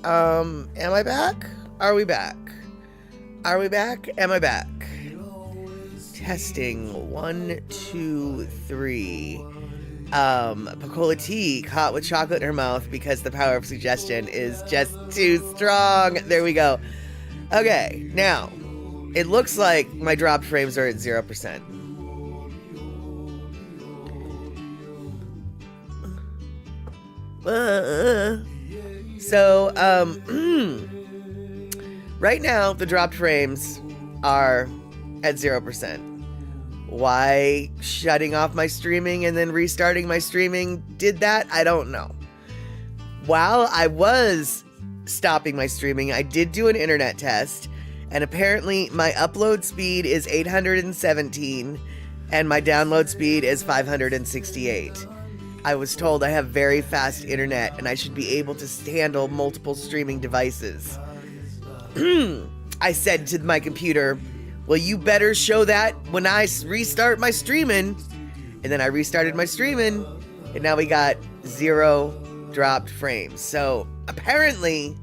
Am I back? Are we back? Are we back? Am I back? Testing 1, 2, 3. Pacola tea caught with chocolate in her mouth because the power of suggestion is just too strong. There we go. Okay, now it looks like my dropped frames are at 0%. So, right now the dropped frames are at 0%. Why shutting off my streaming and then restarting my streaming did that, I don't know. While I was stopping my streaming, I did do an internet test, and apparently my upload speed is 817 and my download speed is 568. I was told I have very fast internet and I should be able to handle multiple streaming devices. I said to my computer, well, you better show that when I restart my streaming. And then I restarted my streaming, and now we got 0 dropped frames. So apparently,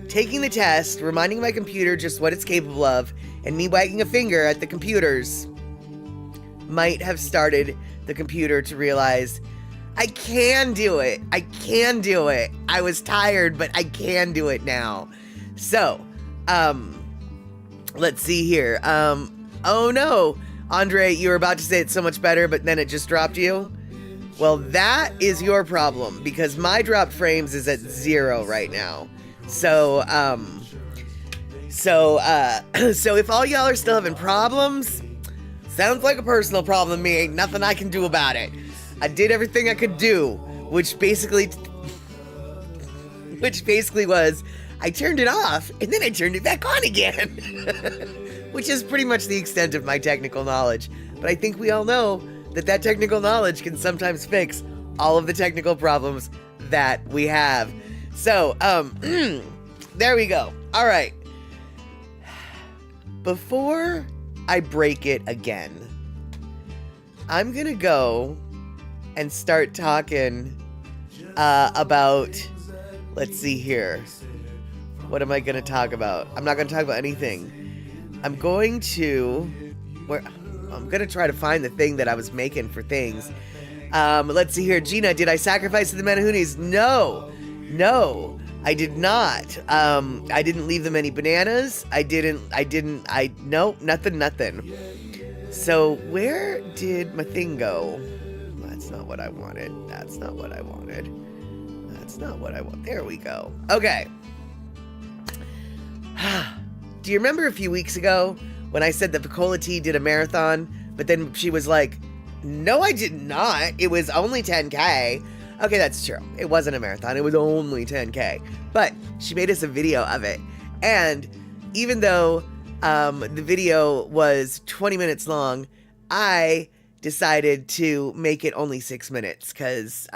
taking the test, reminding my computer just what it's capable of, and me wagging a finger at the computers might have started the computer to realize I can do it. I can do it. I was tired, but I can do it now. So, let's see here. Oh no, Andre, you were about to say it's so much better, but then it just dropped you. Well, that is your problem because my dropped frames is at 0 right now. So, so if all y'all are still having problems, sounds like a personal problem to me. Ain't nothing I can do about it. I did everything I could do, which basically was I turned it off and then I turned it back on again, which is pretty much the extent of my technical knowledge. But I think we all know that that technical knowledge can sometimes fix all of the technical problems that we have. So, there we go. All right. Before I break it again, I'm gonna go and start talking about, let's see here. What am I gonna talk about? I'm not gonna talk about anything. I'm gonna try to find the thing that I was making for things. Let's see here. Gina, did I sacrifice to the Manahunis? No, I did not. I didn't leave them any bananas. Nothing. So where did my thing go? That's not what I wanted. There we go. Okay. Do you remember a few weeks ago when I said that Pacola T did a marathon, but then she was like, no, I did not. It was only 10K. Okay, that's true. It wasn't a marathon. It was only 10K. But she made us a video of it. And even though the video was 20 minutes long, I decided to make it only 6 minutes because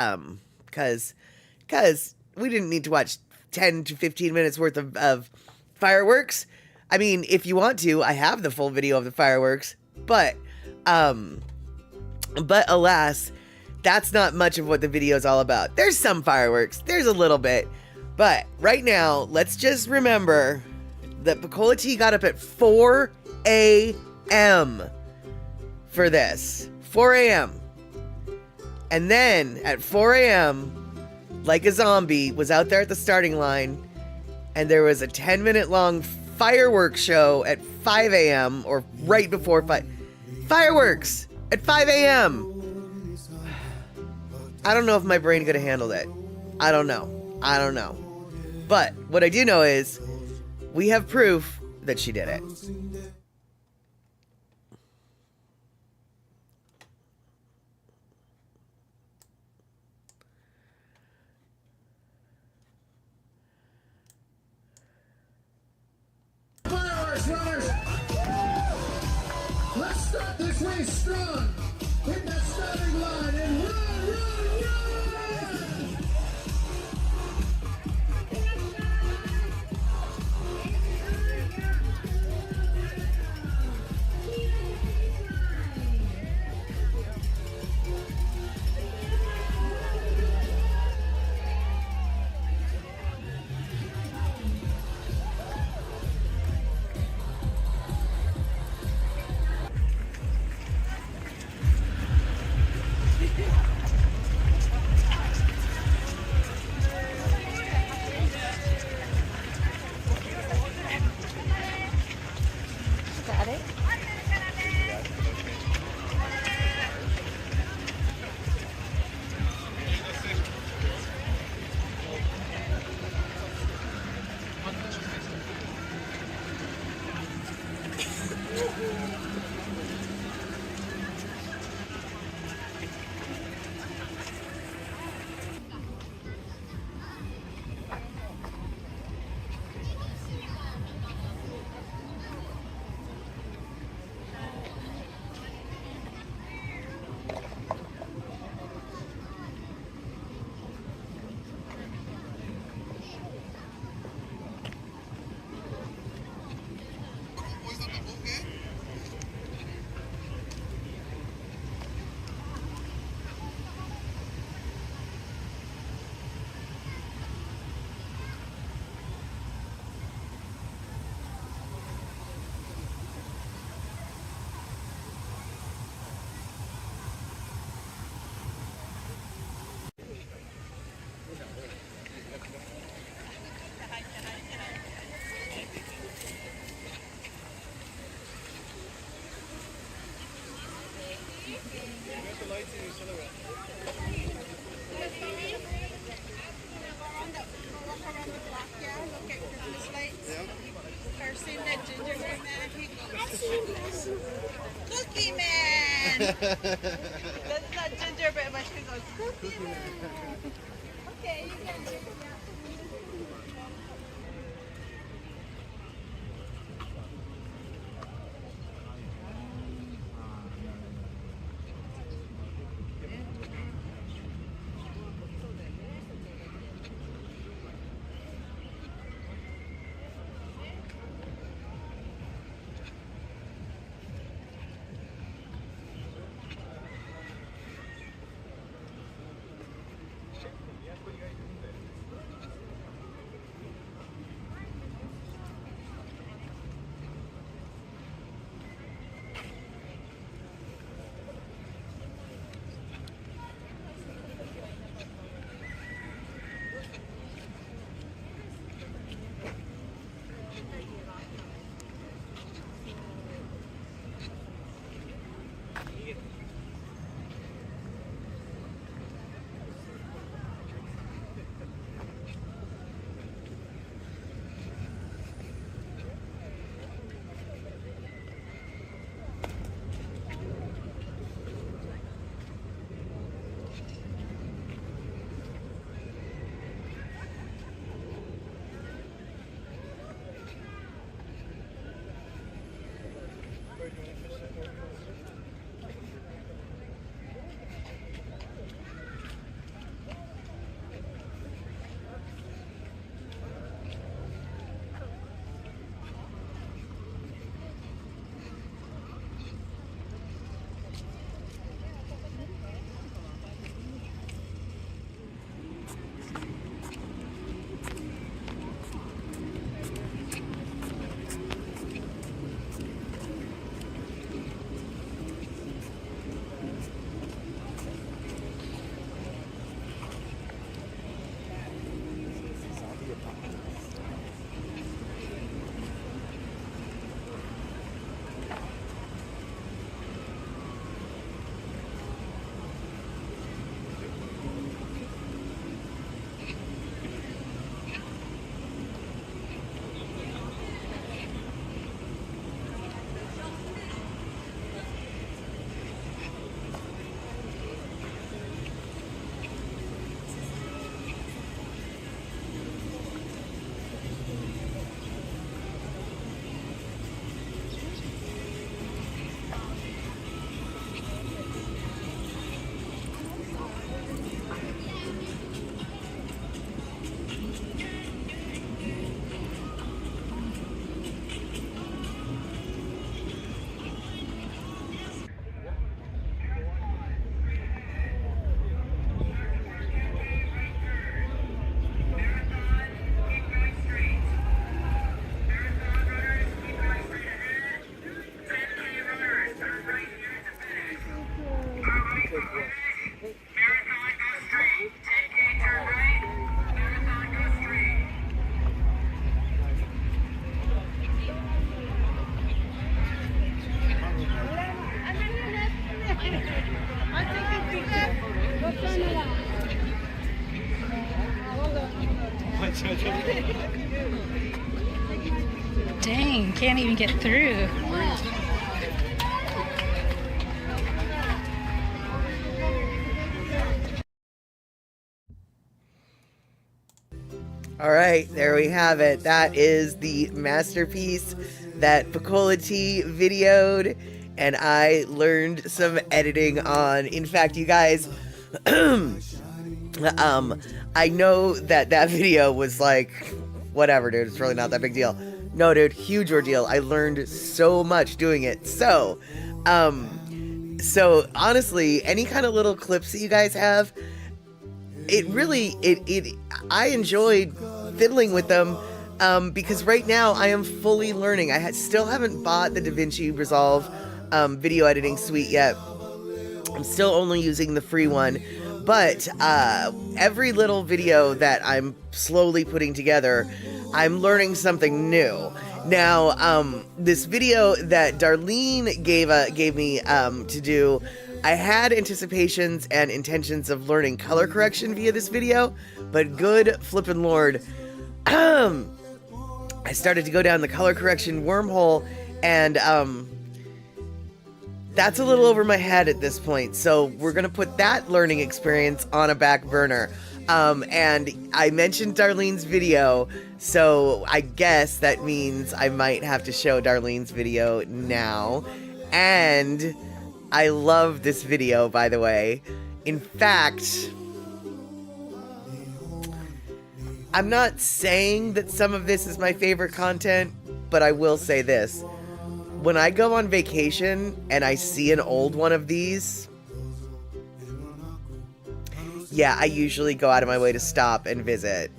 we didn't need to watch 10 to 15 minutes worth of fireworks. I mean, if you want to, I have the full video of the fireworks, but alas, that's not much of what the video is all about. There's some fireworks, there's a little bit, but right now, let's just remember that Pacola T got up at 4 a.m. for this. 4 a.m. And then at 4 a.m., like a zombie, was out there at the starting line, and there was a 10-minute long fireworks show at 5 a.m. or right before 5. Fireworks at 5 a.m. I don't know if my brain could have handled it. I don't know. But what I do know is we have proof that she did it. Runners, let's start this race strong. Hit that starting line and run! That's not gingerbread, but she goes, cookie. Okay, you can do it. Dang, can't even get through. All right, there we have it. That is the masterpiece that Picola T videoed, and I learned some editing on. In fact, you guys, I know that video was like, whatever, dude. It's really not that big deal. No, dude, huge ordeal. I learned so much doing it. So honestly, any kind of little clips that you guys have, I enjoyed fiddling with them, because right now I am fully learning. I still haven't bought the DaVinci Resolve video editing suite yet. I'm still only using the free one, but every little video that I'm slowly putting together, I'm learning something new. Now, this video that Darlene gave me to do, I had anticipations and intentions of learning color correction via this video, but good flippin' lord, I started to go down the color correction wormhole, and that's a little over my head at this point. So we're going to put that learning experience on a back burner. And I mentioned Darlene's video, so I guess that means I might have to show Darlene's video now. And I love this video, by the way. In fact, I'm not saying that some of this is my favorite content, but I will say this. When I go on vacation and I see an old one of these, yeah, I usually go out of my way to stop and visit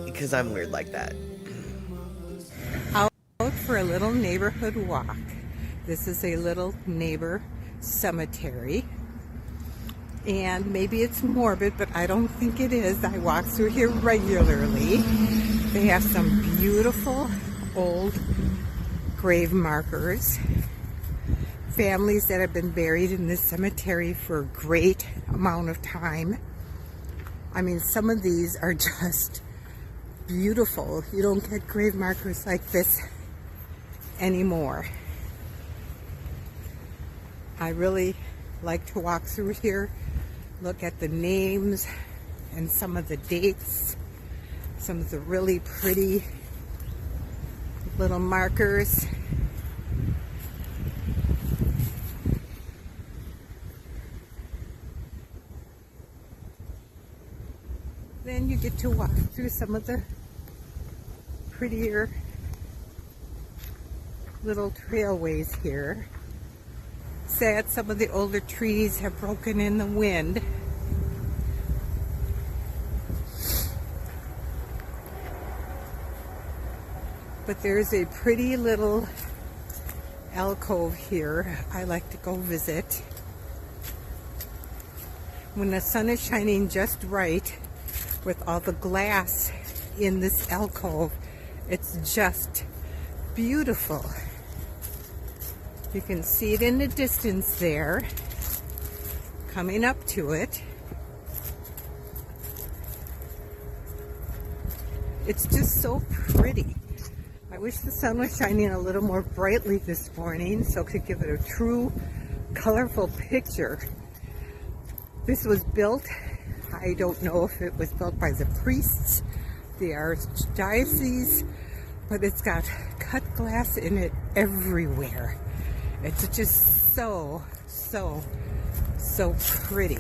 because I'm weird like that. Out for a little neighborhood walk. This is a little neighbor cemetery. And maybe it's morbid, but I don't think it is. I walk through here regularly. They have some beautiful old grave markers. Families that have been buried in this cemetery for a great amount of time. I mean, some of these are just beautiful. You don't get grave markers like this anymore. I really like to walk through here, look at the names and some of the dates, some of the really pretty little markers. Then you get to walk through some of the prettier little trailways here. Sad some of the older trees have broken in the wind. But there's a pretty little alcove here I like to go visit. When the sun is shining just right, with all the glass in this alcove, it's just beautiful. You can see it in the distance there, coming up to it. It's just so pretty. I wish the sun was shining a little more brightly this morning so it could give it a true colorful picture. This was built, I don't know if it was built by the priests, the archdiocese, but it's got cut glass in it everywhere. It's just so pretty.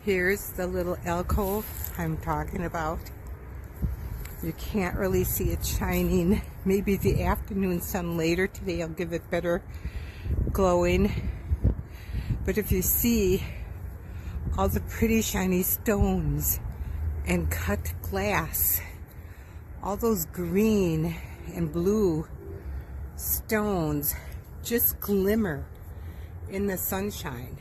Here's the little alcove I'm talking about. You can't really see it shining. Maybe the afternoon sun later today will give it better glowing. But if you see all the pretty shiny stones and cut glass, all those green and blue stones just glimmer in the sunshine.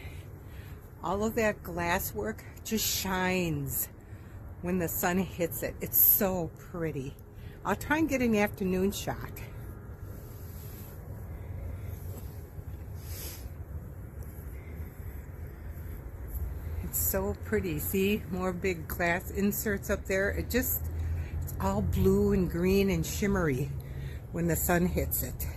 All of that glass work just shines when the sun hits it. It's so pretty. I'll try and get an afternoon shot. It's so pretty. See, more big glass inserts up there. It's all blue and green and shimmery when the sun hits it.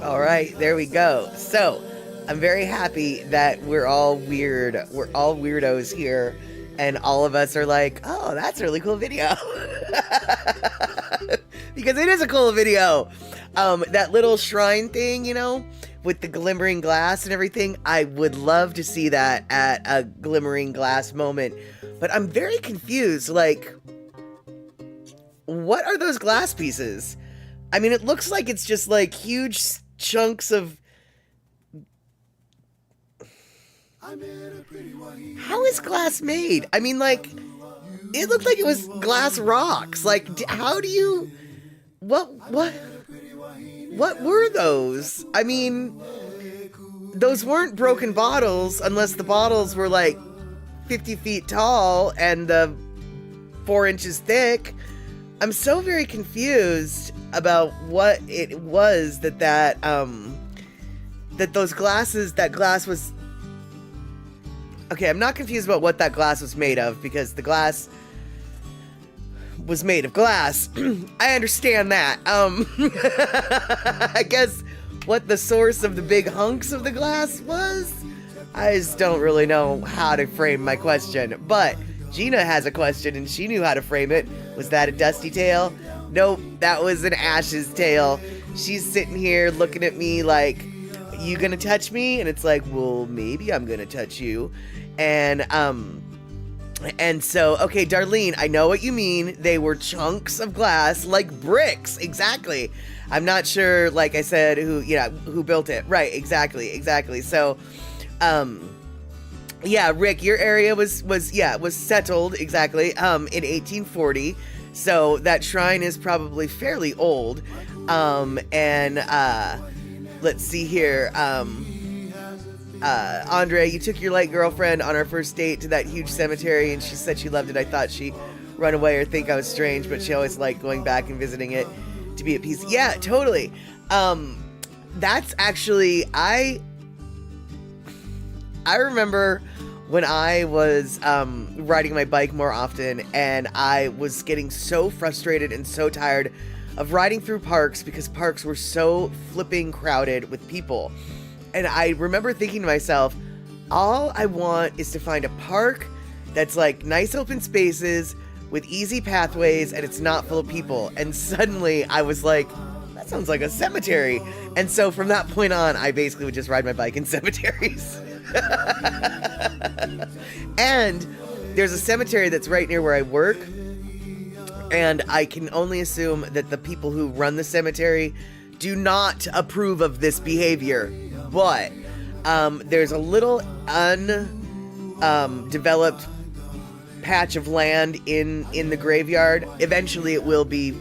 All right, there we go. So I'm very happy that we're all weird. We're all weirdos here. And all of us are like, oh, that's a really cool video. Because it is a cool video. That little shrine thing, you know, with the glimmering glass and everything. I would love to see that at a glimmering glass moment. But I'm very confused. Like, what are those glass pieces? I mean, it looks like it's just like huge chunks of... How is glass made? I mean, like, it looked like it was glass rocks. Like, how do you... What were those? I mean, those weren't broken bottles unless the bottles were like 50 feet tall and 4 inches thick. I'm so very confused about what it was that glass was Okay, I'm not confused about what that glass was made of, because the glass was made of glass. I understand that. I guess what the source of the big hunks of the glass was? I just don't really know how to frame my question. But Gina has a question, and she knew how to frame it. Was that a dusty tail? Nope, that was an Ash's tail. She's sitting here looking at me like, you gonna touch me? And it's like, well, maybe I'm gonna touch you. And so, okay, Darlene, I know what you mean. They were chunks of glass, like bricks. Exactly. I'm not sure, like I said, who built it. Right, exactly. So, yeah, Rick, your area was settled, exactly, in 1840. So that shrine is probably fairly old. Let's see here. Andre, you took your late girlfriend on our first date to that huge cemetery, and she said she loved it. I thought she'd run away or think I was strange, but she always liked going back and visiting it to be at peace. Yeah, totally. That's actually, I remember when I was riding my bike more often, and I was getting so frustrated and so tired of riding through parks because parks were so flipping crowded with people. And I remember thinking to myself, all I want is to find a park that's like nice open spaces with easy pathways and it's not full of people. And suddenly I was like, that sounds like a cemetery. And so from that point on, I basically would just ride my bike in cemeteries. And there's a cemetery that's right near where I work. And I can only assume that the people who run the cemetery do not approve of this behavior. But there's a little undeveloped patch of land in the graveyard. Eventually it will be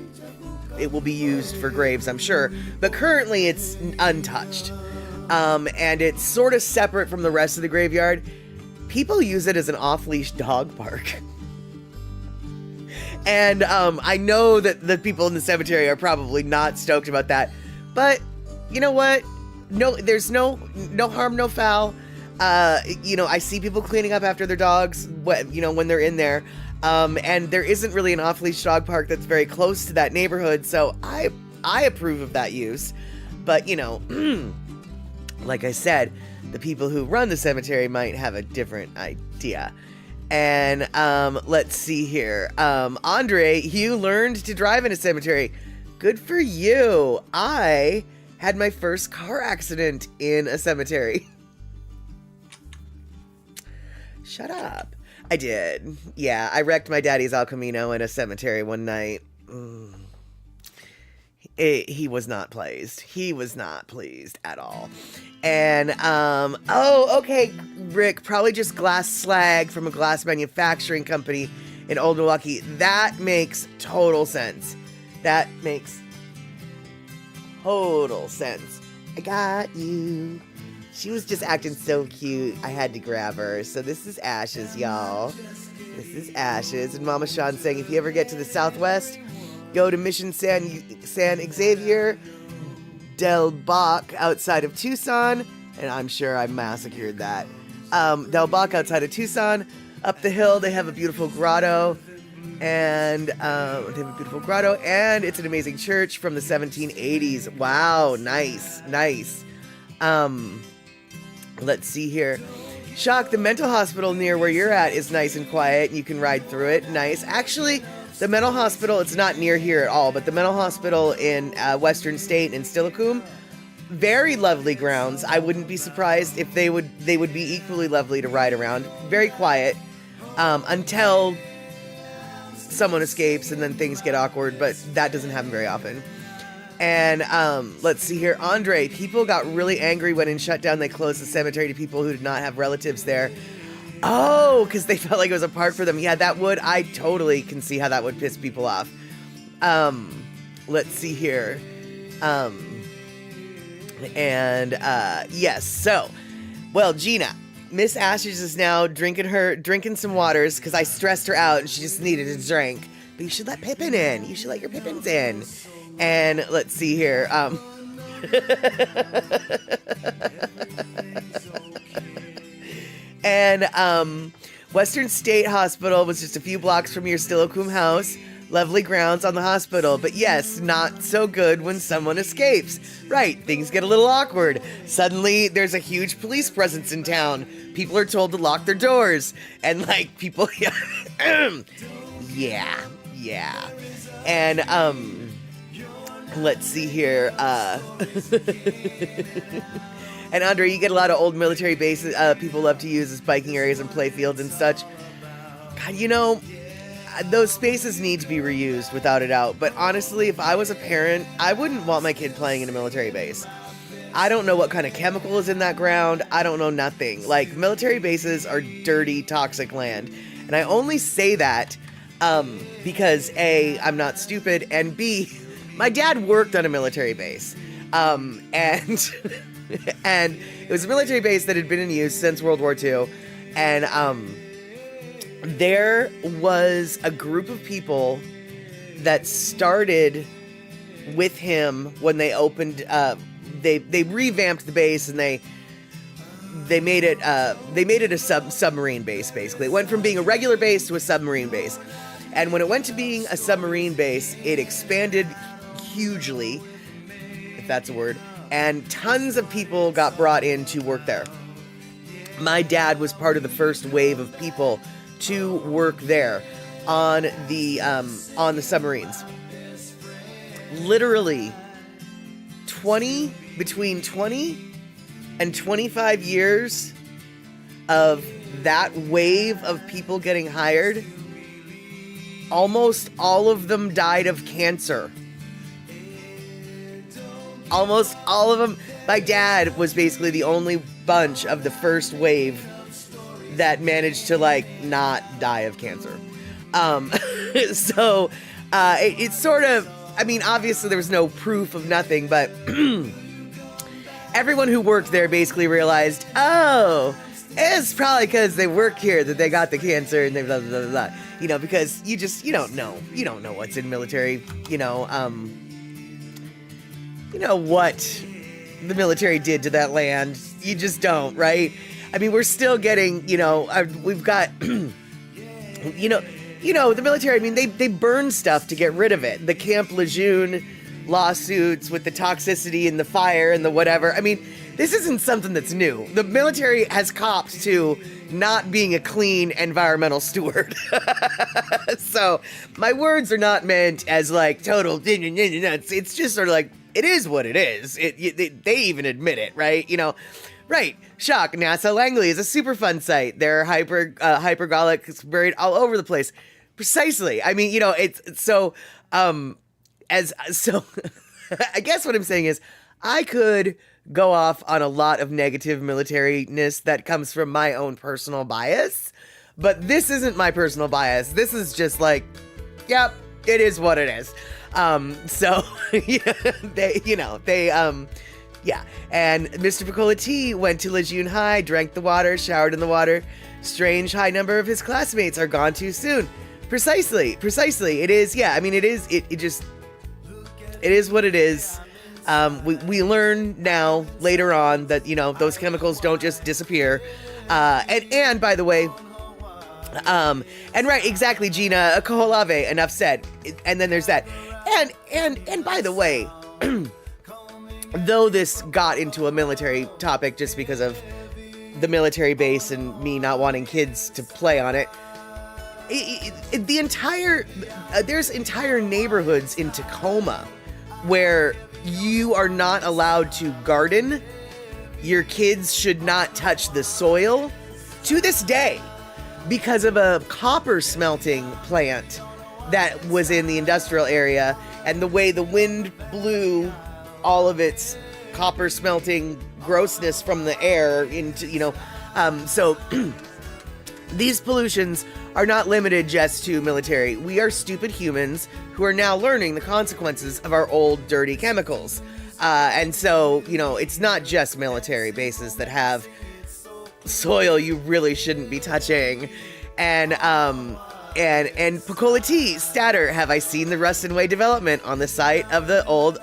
used for graves, I'm sure. But currently it's untouched. And it's sort of separate from the rest of the graveyard. People use it as an off-leash dog park. And I know that the people in the cemetery are probably not stoked about that. But you know what? No, there's no harm, no foul. I see people cleaning up after their dogs, when they're in there. And there isn't really an off-leash dog park that's very close to that neighborhood. So I approve of that use. But, like I said, the people who run the cemetery might have a different idea. And let's see here. Andre, you learned to drive in a cemetery. Good for you. I had my first car accident in a cemetery. Shut up. I did. Yeah, I wrecked my daddy's El Camino in a cemetery one night. He was not pleased. He was not pleased at all. And, okay, Rick, probably just glass slag from a glass manufacturing company in Old Milwaukee. That makes total sense. That makes total sense. I got you. She was just acting so cute. I had to grab her. So this is Ashes, y'all. This is Ashes. And Mama Sean saying, if you ever get to the Southwest, go to Mission San Xavier Del Bac outside of Tucson. And I'm sure I massacred that. Del Bac outside of Tucson. Up the hill, they have a beautiful grotto. And it's an amazing church from the 1780s. Wow, nice. Let's see here. Shock, the mental hospital near where you're at is nice and quiet. You can ride through it. Nice. Actually, the mental hospital, it's not near here at all, but the mental hospital in Western State in Steilacoom, very lovely grounds. I wouldn't be surprised if they would be equally lovely to ride around. Very quiet until someone escapes and then things get awkward, but that doesn't happen very often. And let's see here. Andre, people got really angry when in shutdown they closed the cemetery to people who did not have relatives there. Oh, because they felt like it was a park for them. Yeah, I totally can see how that would piss people off. Let's see here. Yes, so, well, Gina, Miss Ashes is now drinking some waters because I stressed her out and she just needed a drink. But you should let Pippin in. You should let your Pippins in. And let's see here. And Western State Hospital was just a few blocks from your Steilacoom house. Lovely grounds on the hospital, but yes, not so good when someone escapes. Right, things get a little awkward. Suddenly, there's a huge police presence in town. People are told to lock their doors. And, like, people... yeah. And, let's see here. And, Andre, you get a lot of old military bases people love to use as biking areas and play fields and such. God, you know... those spaces need to be reused without a doubt. But honestly, if I was a parent, I wouldn't want my kid playing in a military base. I don't know what kind of chemical is in that ground. I don't know nothing. Like, military bases are dirty, toxic land. And I only say that because A, I'm not stupid, and B, my dad worked on a military base. And and it was a military base that had been in use since World War II. And there was a group of people that started with him when they opened. They revamped the base and they made it a submarine base. Basically, it went from being a regular base to a submarine base. And when it went to being a submarine base, it expanded hugely, if that's a word. And tons of people got brought in to work there. My dad was part of the first wave of people to work there on the submarines. Literally between 20 and 25 years of that wave of people getting hired, almost all of them died of cancer. Almost all of them. My dad was basically the only bunch of the first wave that managed to, like, not die of cancer. So, it's sort of, I mean, obviously there was no proof of nothing, but everyone who worked there basically realized, oh, it's probably because they work here that they got the cancer and they blah, blah, blah, blah. You know, because you don't know what's in military, you know what the military did to that land. You just don't, right? I mean, we're still getting, we've got, the military, I mean, they burn stuff to get rid of it. The Camp Lejeune lawsuits with the toxicity and the fire and the whatever. I mean, this isn't something that's new. The military has copped to not being a clean environmental steward. So my words are not meant as like total, it's just sort of like, it is what it is. They even admit it, right? Right. Shock. NASA Langley is a Superfund site. There are hypergolics buried all over the place. Precisely. I mean, it's so, I guess what I'm saying is I could go off on a lot of negative militariness that comes from my own personal bias, but this isn't my personal bias. This is just like, yep, it is what it is. Yeah, and Mr. Picola T went to Lejeune High, drank the water, showered in the water. Strange high number of his classmates are gone too soon. Precisely. It is, yeah, I mean, it is what it is. We learn now, later on, that, those chemicals don't just disappear. And by the way, and right, exactly, Gina, Koholave, enough said. And then there's that. And by the way, though this got into a military topic just because of the military base and me not wanting kids to play on it, there's entire neighborhoods in Tacoma where you are not allowed to garden. Your kids should not touch the soil to this day because of a copper smelting plant that was in the industrial area, and the way the wind blew all of its copper smelting grossness from the air into, so these pollutions are not limited just to military. We are stupid humans who are now learning the consequences of our old dirty chemicals. And so, it's not just military bases that have soil you really shouldn't be touching. And Picola T, Statter, have I seen the Ruston Way development on the site of the old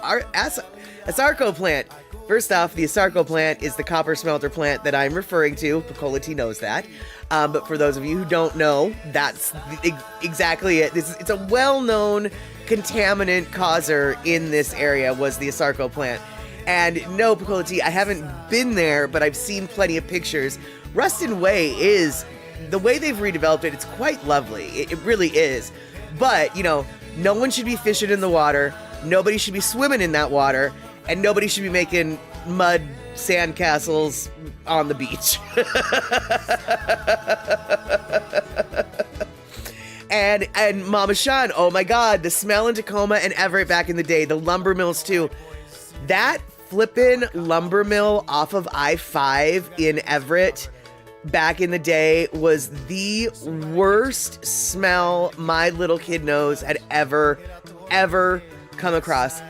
Asarco plant. First off, the Asarco plant is the copper smelter plant that I'm referring to. Picolati knows that. But for those of you who don't know, that's exactly it. It's a well-known contaminant causer in this area was the Asarco plant. And no, Picolati, I haven't been there, but I've seen plenty of pictures. Ruston Way is, the way they've redeveloped it, it's quite lovely. It really is. But, you know, no one should be fishing in the water. Nobody should be swimming in that water. And nobody should be making mud sandcastles on the beach. and Mama Sean, oh my God, the smell in Tacoma and Everett back in the day, the lumber mills too. That flippin' lumber mill off of I-5 in Everett back in the day was the worst smell my little kid nose had ever come across.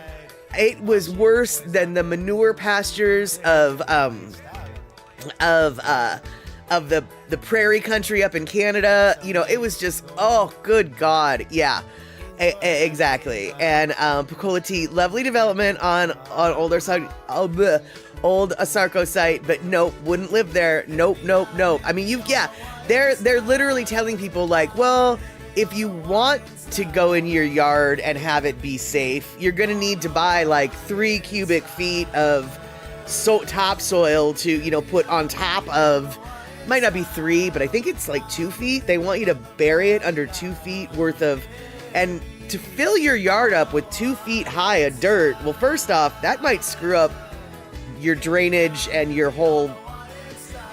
It was worse than the manure pastures of the prairie country up in Canada. You know, it was just, oh, good God. Yeah, exactly. And Picolati, lovely development on old Asarco site, but nope, wouldn't live there. Nope. I mean, they're literally telling people like, well, if you want to go in your yard and have it be safe, you're gonna need to buy like 3 cubic feet of topsoil to, you know, put on top of, might not be 3, but I think it's like 2 feet. They want you to bury it under 2 feet worth of, and to fill your yard up with 2 feet high of dirt, well, first off, that might screw up your drainage and your whole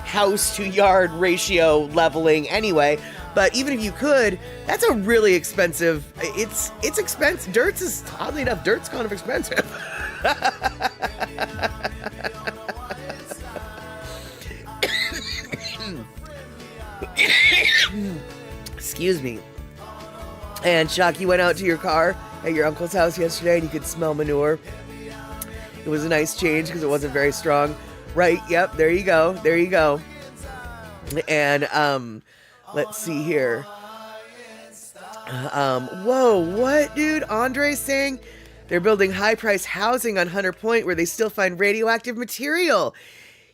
house to yard ratio leveling anyway. But even if you could, that's a really expensive, it's expensive. Oddly enough, dirt's kind of expensive. Excuse me. And Shock, you went out to your car at your uncle's house yesterday and you could smell manure. It was a nice change because it wasn't very strong. Right, yep, there you go. And, let's see here. Whoa, what, dude? Andre's saying they're building high-priced housing on Hunter Point where they still find radioactive material.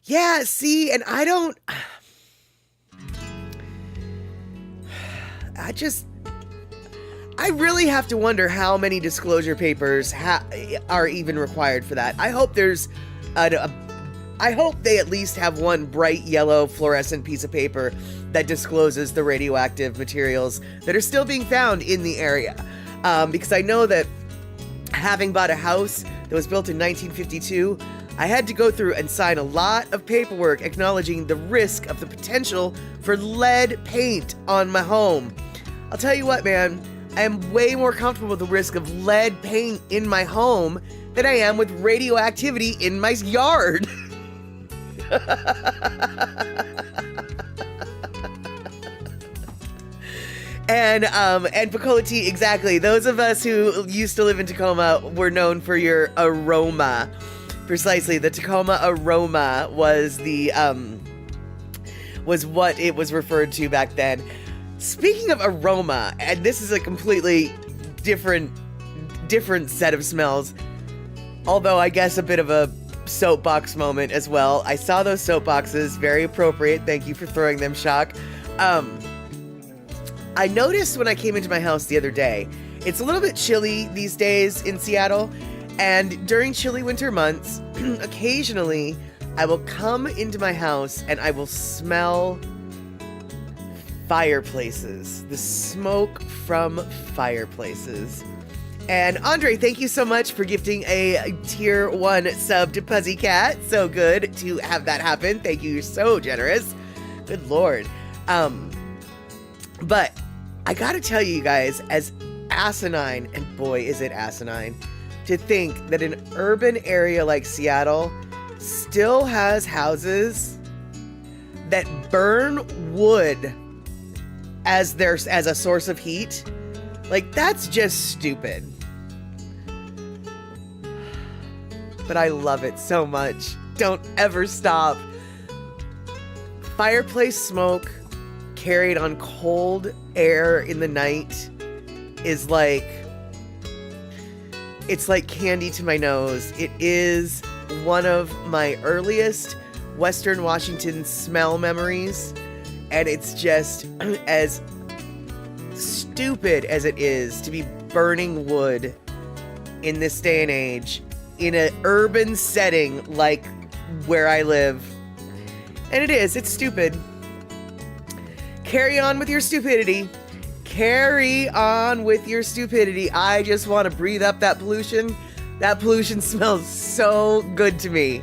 Yeah, see, and I really have to wonder how many disclosure papers are even required for that. I hope there's I hope they at least have one bright yellow fluorescent piece of paper that discloses the radioactive materials that are still being found in the area. Because I know that having bought a house that was built in 1952, I had to go through and sign a lot of paperwork acknowledging the risk of the potential for lead paint on my home. I'll tell you what, man, I am way more comfortable with the risk of lead paint in my home than I am with radioactivity in my yard. And Picolati, exactly. Those of us who used to live in Tacoma were known for your aroma. Precisely, the Tacoma aroma was was what it was referred to back then. Speaking of aroma, and this is a completely different set of smells, although I guess a bit of a soapbox moment as well. I saw those soapboxes, very appropriate. Thank you for throwing them, Shock. I noticed when I came into my house the other day, it's a little bit chilly these days in Seattle, and during chilly winter months, occasionally I will come into my house and I will smell fireplaces, the smoke from fireplaces. And Andre, thank you so much for gifting a tier 1 sub to Puzzy Cat. So good to have that happen. Thank you. You're so generous. Good Lord. But I gotta tell you guys, as asinine, and boy is it asinine, to think that an urban area like Seattle still has houses that burn wood as a source of heat. Like, that's just stupid. But I love it so much. Don't ever stop. Fireplace smoke carried on cold air in the night is like, it's like candy to my nose. It is one of my earliest Western Washington smell memories, and it's just as stupid as it is to be burning wood in this day and age in an urban setting like where I live. And it's stupid. Carry on with your stupidity. Carry on with your stupidity. I just want to breathe up that pollution. That pollution smells so good to me.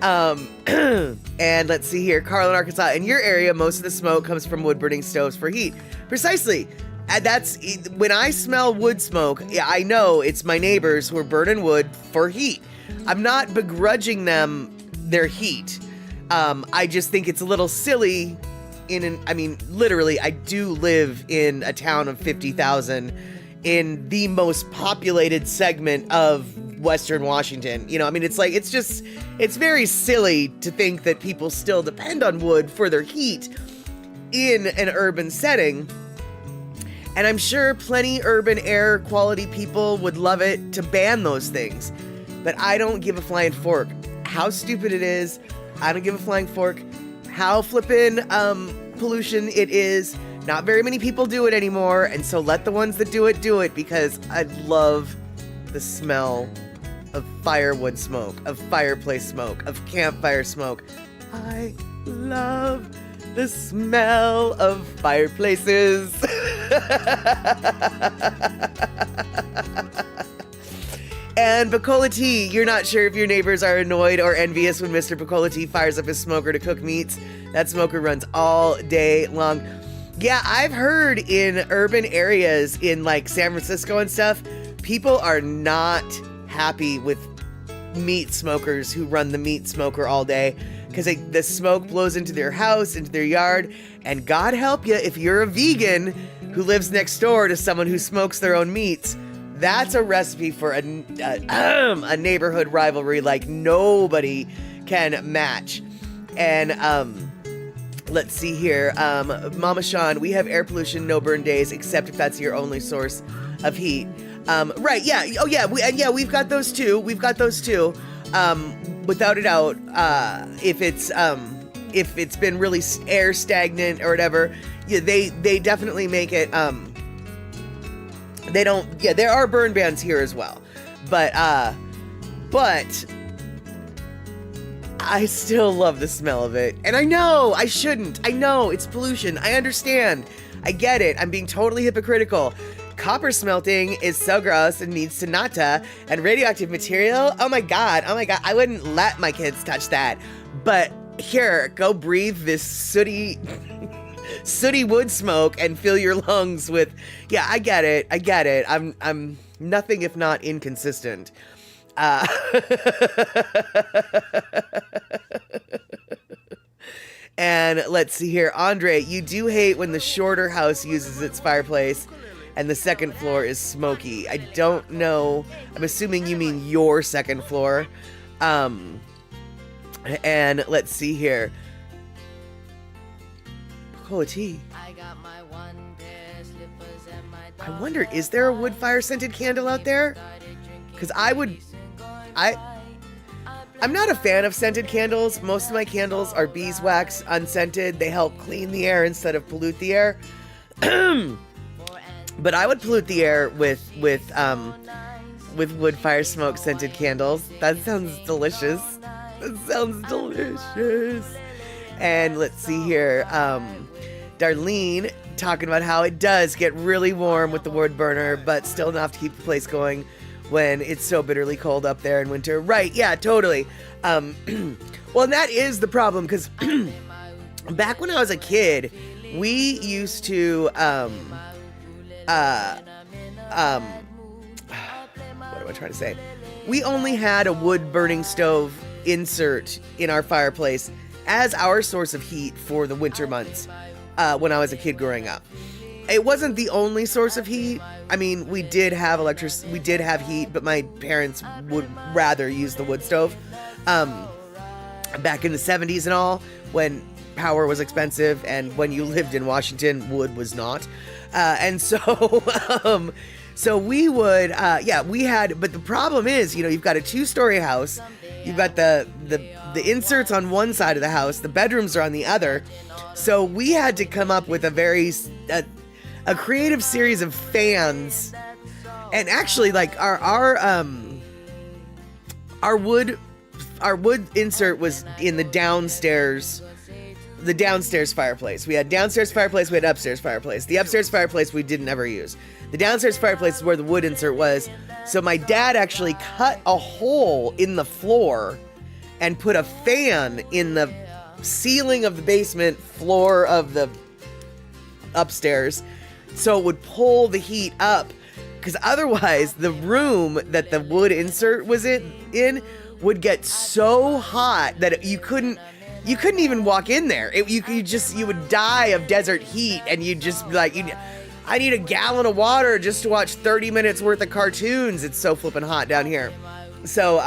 And let's see here, Carlin, Arkansas. In your area, most of the smoke comes from wood burning stoves for heat. Precisely. And that's when I smell wood smoke. Yeah, I know it's my neighbors who are burning wood for heat. I'm not begrudging them their heat. I just think it's a little silly. Literally, I do live in a town of 50,000 in the most populated segment of Western Washington. It's very silly to think that people still depend on wood for their heat in an urban setting. And I'm sure plenty urban air quality people would love it to ban those things. But I don't give a flying fork how stupid it is. I don't give a flying fork how flippin' pollution it is. Not very many people do it anymore, and so let the ones that do it, because I love the smell of firewood smoke, of fireplace smoke, of campfire smoke. I love the smell of fireplaces. And Bacola Tea, you're not sure if your neighbors are annoyed or envious when Mr. Bacola Tea fires up his smoker to cook meats. That smoker runs all day long. Yeah, I've heard in urban areas in like San Francisco and stuff, people are not happy with meat smokers who run the meat smoker all day because the smoke blows into their house, into their yard. And God help you if you're a vegan who lives next door to someone who smokes their own meats. That's a recipe for a neighborhood rivalry like nobody can match. And let's see here. Mama Sean, we have air pollution, no burn days, except if that's your only source of heat. Right, yeah. Oh, yeah. We've got those too. Without a doubt, if it's been really air stagnant or whatever, yeah, they definitely make it. They don't. Yeah, there are burn bans here as well, but I still love the smell of it. And I know I shouldn't. I know it's pollution. I understand. I get it. I'm being totally hypocritical. Copper smelting is so gross and needs Sonata. And radioactive material, oh my god, I wouldn't let my kids touch that. But here, go breathe this sooty wood smoke and fill your lungs with, yeah, I get it. I'm nothing if not inconsistent. And let's see here. Andre, you do hate when the shorter house uses its fireplace and the second floor is smoky. I don't know. I'm assuming you mean your second floor. And let's see here. Cola tea. I wonder, is there a wood fire scented candle out there? Because I'm not a fan of scented candles. Most of my candles are beeswax, unscented. They help clean the air instead of pollute the air. But I would pollute the air with wood fire smoke scented candles. That sounds delicious. And let's see here. Darlene talking about how it does get really warm with the wood burner, but still enough to keep the place going when it's so bitterly cold up there in winter. Right, yeah, totally. Well, and that is the problem, because back when I was a kid, we used to, what am I trying to say? We only had a wood burning stove insert in our fireplace as our source of heat for the winter months when I was a kid growing up. It wasn't the only source of heat. I mean, we did have heat, but my parents would rather use the wood stove. Back in the 70s and all, when power was expensive and when you lived in Washington, wood was not. And so, So we would, we had, but the problem is, you've got a 2-story house. You've got the inserts on one side of the house. The bedrooms are on the other. So we had to come up with a creative series of fans. And actually, like our wood insert was in the downstairs fireplace. We had downstairs fireplace, we had upstairs fireplace. The upstairs fireplace we didn't ever use. The downstairs fireplace is where the wood insert was. So my dad actually cut a hole in the floor and put a fan in the ceiling of the basement floor of the upstairs so it would pull the heat up, because otherwise the room that the wood insert was in would get so hot that you couldn't even walk in there. You would die of desert heat, and you'd just be like, I need a gallon of water just to watch 30 minutes worth of cartoons. It's so flippin' hot down here. So,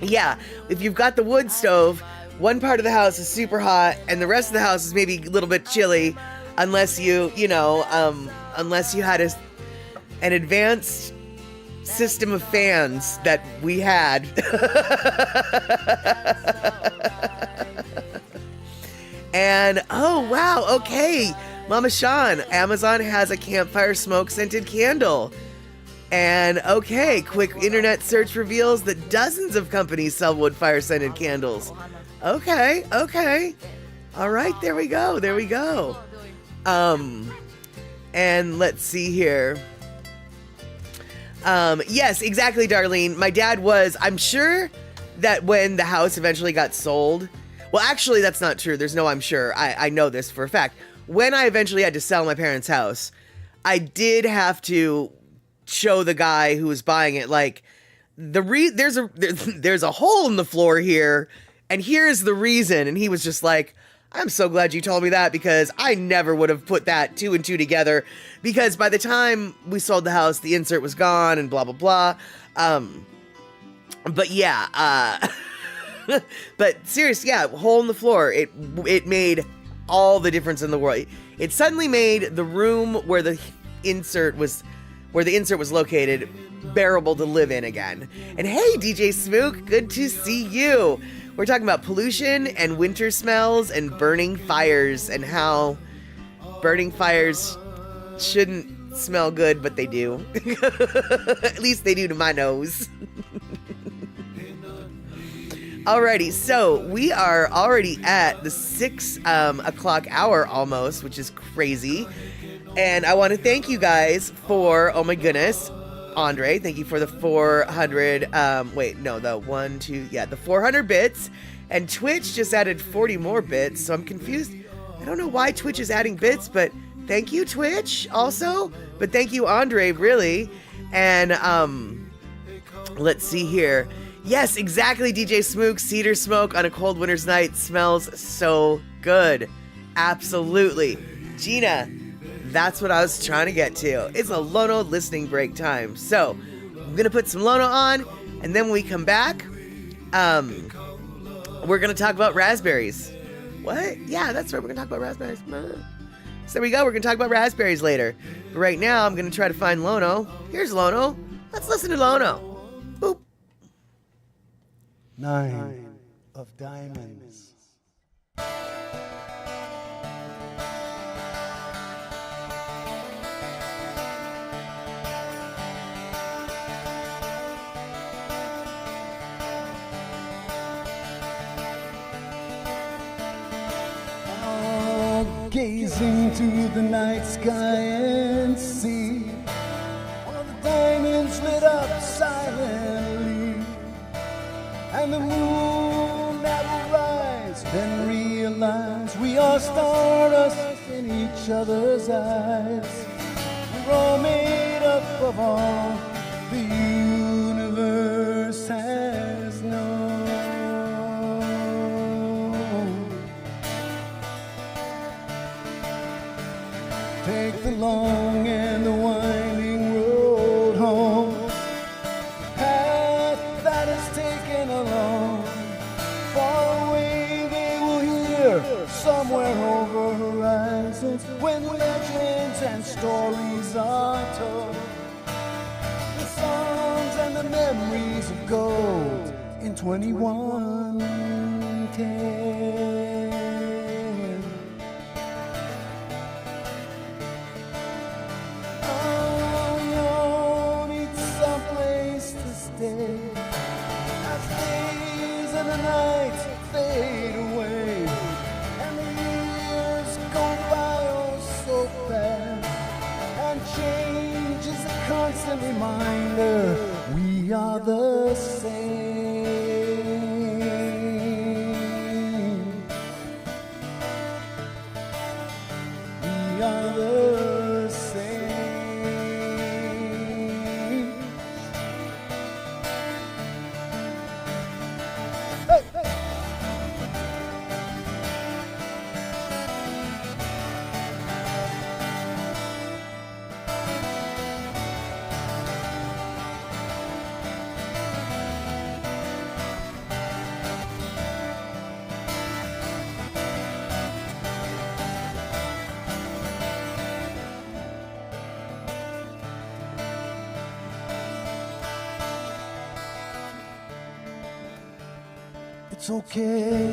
if you've got the wood stove, one part of the house is super hot, and the rest of the house is maybe a little bit chilly, unless you had an advanced system of fans that we had. And, oh, wow, okay. Mama Sean, Amazon has a campfire smoke scented candle. And, okay, quick internet search reveals that dozens of companies sell wood fire scented candles. Okay. All right, there we go. And let's see here. Yes, exactly, Darlene. My dad I'm sure that when the house eventually got sold, well, actually, that's not true. There's no I'm sure. I know this for a fact. When I eventually had to sell my parents' house, I did have to show the guy who was buying it, like, there's a hole in the floor here, and here's the reason. And he was just like, I'm so glad you told me that, because I never would have put that 2 and 2 together, because by the time we sold the house, the insert was gone and blah, blah, blah. But yeah, but seriously, yeah, hole in the floor. It made all the difference in the world. It suddenly made the room where the insert was located bearable to live in again. And hey, DJ Smook, good to see you. We're talking about pollution and winter smells and burning fires, and how burning fires shouldn't smell good, but they do. At least they do to my nose. Alrighty, so we are already at the 6 o'clock hour almost, which is crazy. And I want to thank you guys for, oh my goodness, Andre, thank you for the 400, the 400 bits. And Twitch just added 40 more bits, so I'm confused. I don't know why Twitch is adding bits, but thank you, Twitch, also. But thank you, Andre, really. And, let's see here. Yes, exactly, DJ Smook. Cedar smoke on a cold winter's night smells so good. Absolutely. Gina, that's what I was trying to get to. It's a Lono listening break time. So, I'm going to put some Lono on, and then when we come back, we're going to talk about raspberries. What? Yeah, that's right. We're going to talk about raspberries. So there we go. We're going to talk about raspberries later. But right now, I'm going to try to find Lono. Here's Lono. Let's listen to Lono. Boop. 9 of diamonds. Gazing to the night sky and see all the diamonds lit up silently, and the moon that will rise, then realize we are stardust in each other's eyes. We're all made up of all the universe has known. Take the long and the winding road home, path that is taken along. Far away they will hear, somewhere over horizons, when legends and stories are told. songs and the memories of gold in 2110. Oh, we all need someplace to stay as days and the nights fade away and the years go by oh so fast, and change is a constant reminder we are the same. We are the same. Hey, hey. It's okay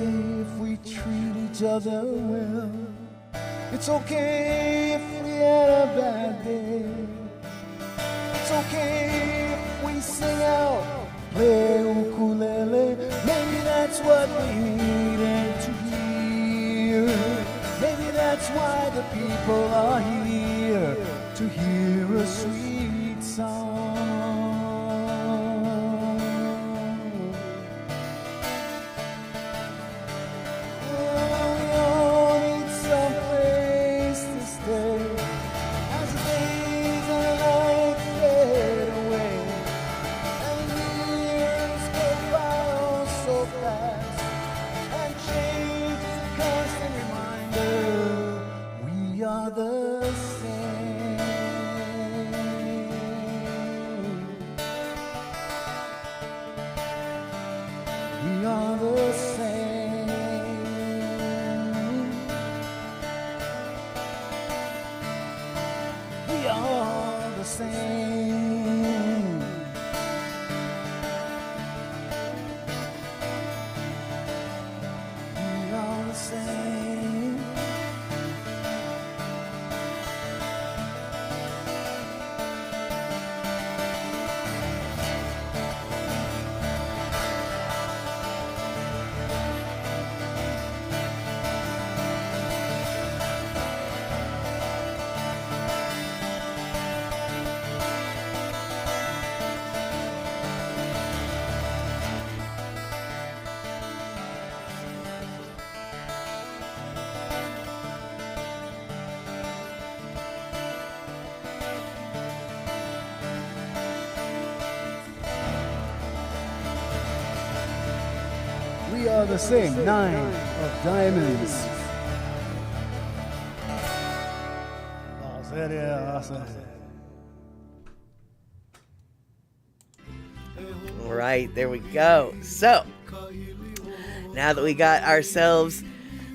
if we treat each other well. It's okay if we had a bad day. It's okay if we sing out, play ukulele. Maybe that's what we needed to hear. Maybe that's why the people are here, to hear a sweet song. We are the same, 9 of diamonds. All right, there we go. So, now that we got ourselves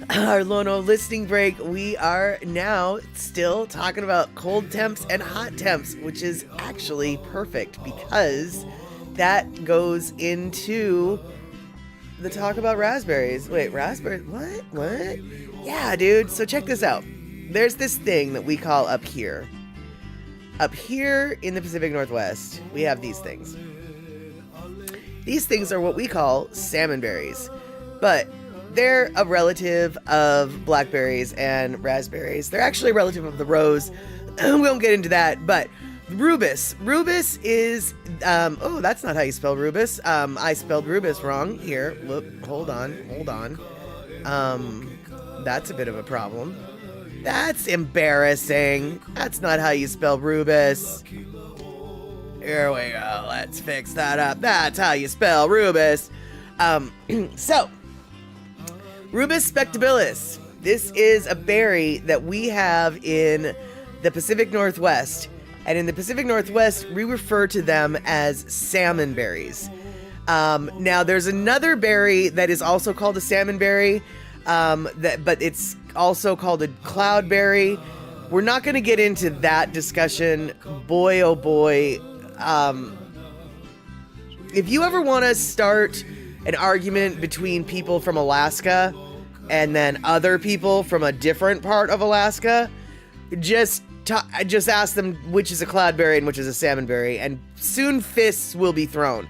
our Lono listing break, we are now still talking about cold temps and hot temps, which is actually perfect because that goes into the talk about raspberries. Wait, raspberries? What? Yeah, dude. So check this out. There's this thing that we call up here. Up here in the Pacific Northwest, we have these things. These things are what we call salmonberries, but they're a relative of blackberries and raspberries. They're actually a relative of the rose. We won't get into that, but rubus. Rubus is, oh, that's not how you spell rubus. I spelled rubus wrong here. Look, hold on. That's a bit of a problem. That's embarrassing. That's not how you spell rubus. Here we go. Let's fix that up. That's how you spell rubus. So, Rubus spectabilis. This is a berry that we have in the Pacific Northwest. And in the Pacific Northwest, we refer to them as salmon berries. Now, there's another berry that is also called a salmonberry, but it's also called a cloudberry. We're not going to get into that discussion. Boy, oh boy, if you ever want to start an argument between people from Alaska and then other people from a different part of Alaska, just ask them which is a cloudberry and which is a salmonberry, and soon fists will be thrown.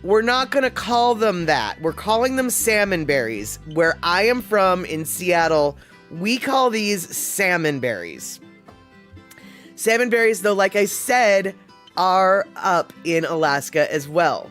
We're not going to call them that. We're calling them salmonberries. Where I am from in Seattle, we call these salmonberries. Salmonberries, though, like I said, are up in Alaska as well.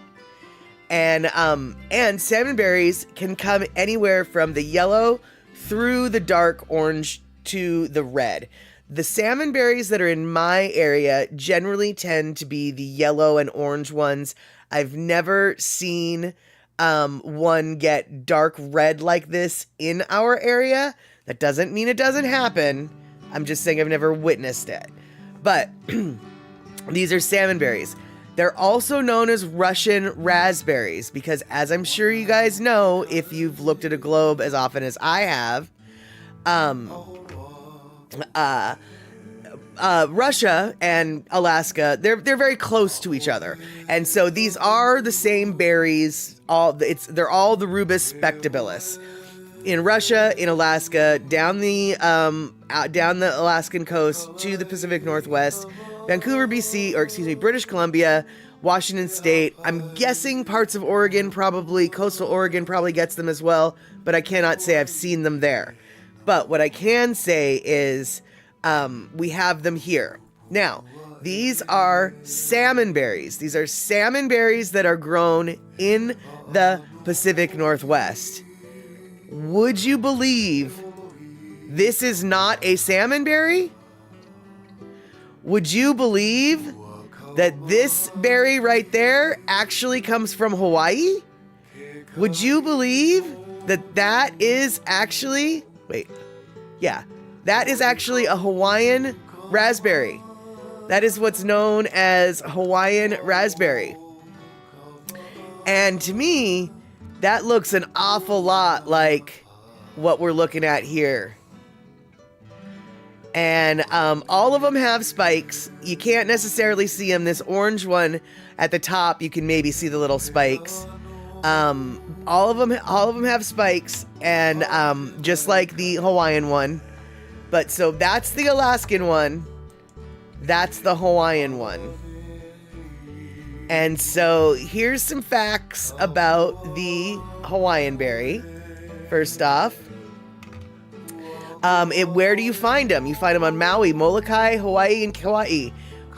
And salmonberries can come anywhere from the yellow through the dark orange to the red. The salmonberries that are in my area generally tend to be the yellow and orange ones. I've never seen one get dark red like this in our area. That doesn't mean it doesn't happen. I'm just saying I've never witnessed it. But these are salmonberries. They're also known as Russian raspberries because, as I'm sure you guys know, if you've looked at a globe as often as I have, Russia and Alaska, they're very close to each other, and so these are the same berries. They're all the Rubus spectabilis. In Russia, in Alaska, down the Alaskan coast to the Pacific Northwest, Vancouver, BC, British Columbia, Washington State. I'm guessing parts of Oregon, probably coastal Oregon probably gets them as well, but I cannot say I've seen them there. But what I can say is we have them here. Now, these are salmonberries. These are salmonberries that are grown in the Pacific Northwest. Would you believe this is not a salmonberry? Would you believe that this berry right there actually comes from Hawaii? Would you believe that that is actually... Wait. Yeah. That is actually a Hawaiian raspberry. That is what's known as Hawaiian raspberry. And to me, that looks an awful lot like what we're looking at here. And all of them have spikes. You can't necessarily see them. This orange one at the top, you can maybe see the little spikes. All of them have spikes, and just like the Hawaiian one. But so that's the Alaskan one. That's the Hawaiian one. And so here's some facts about the Hawaiian berry. First off, where do you find them? You find them on Maui, Molokai, Hawaii, and Kauai.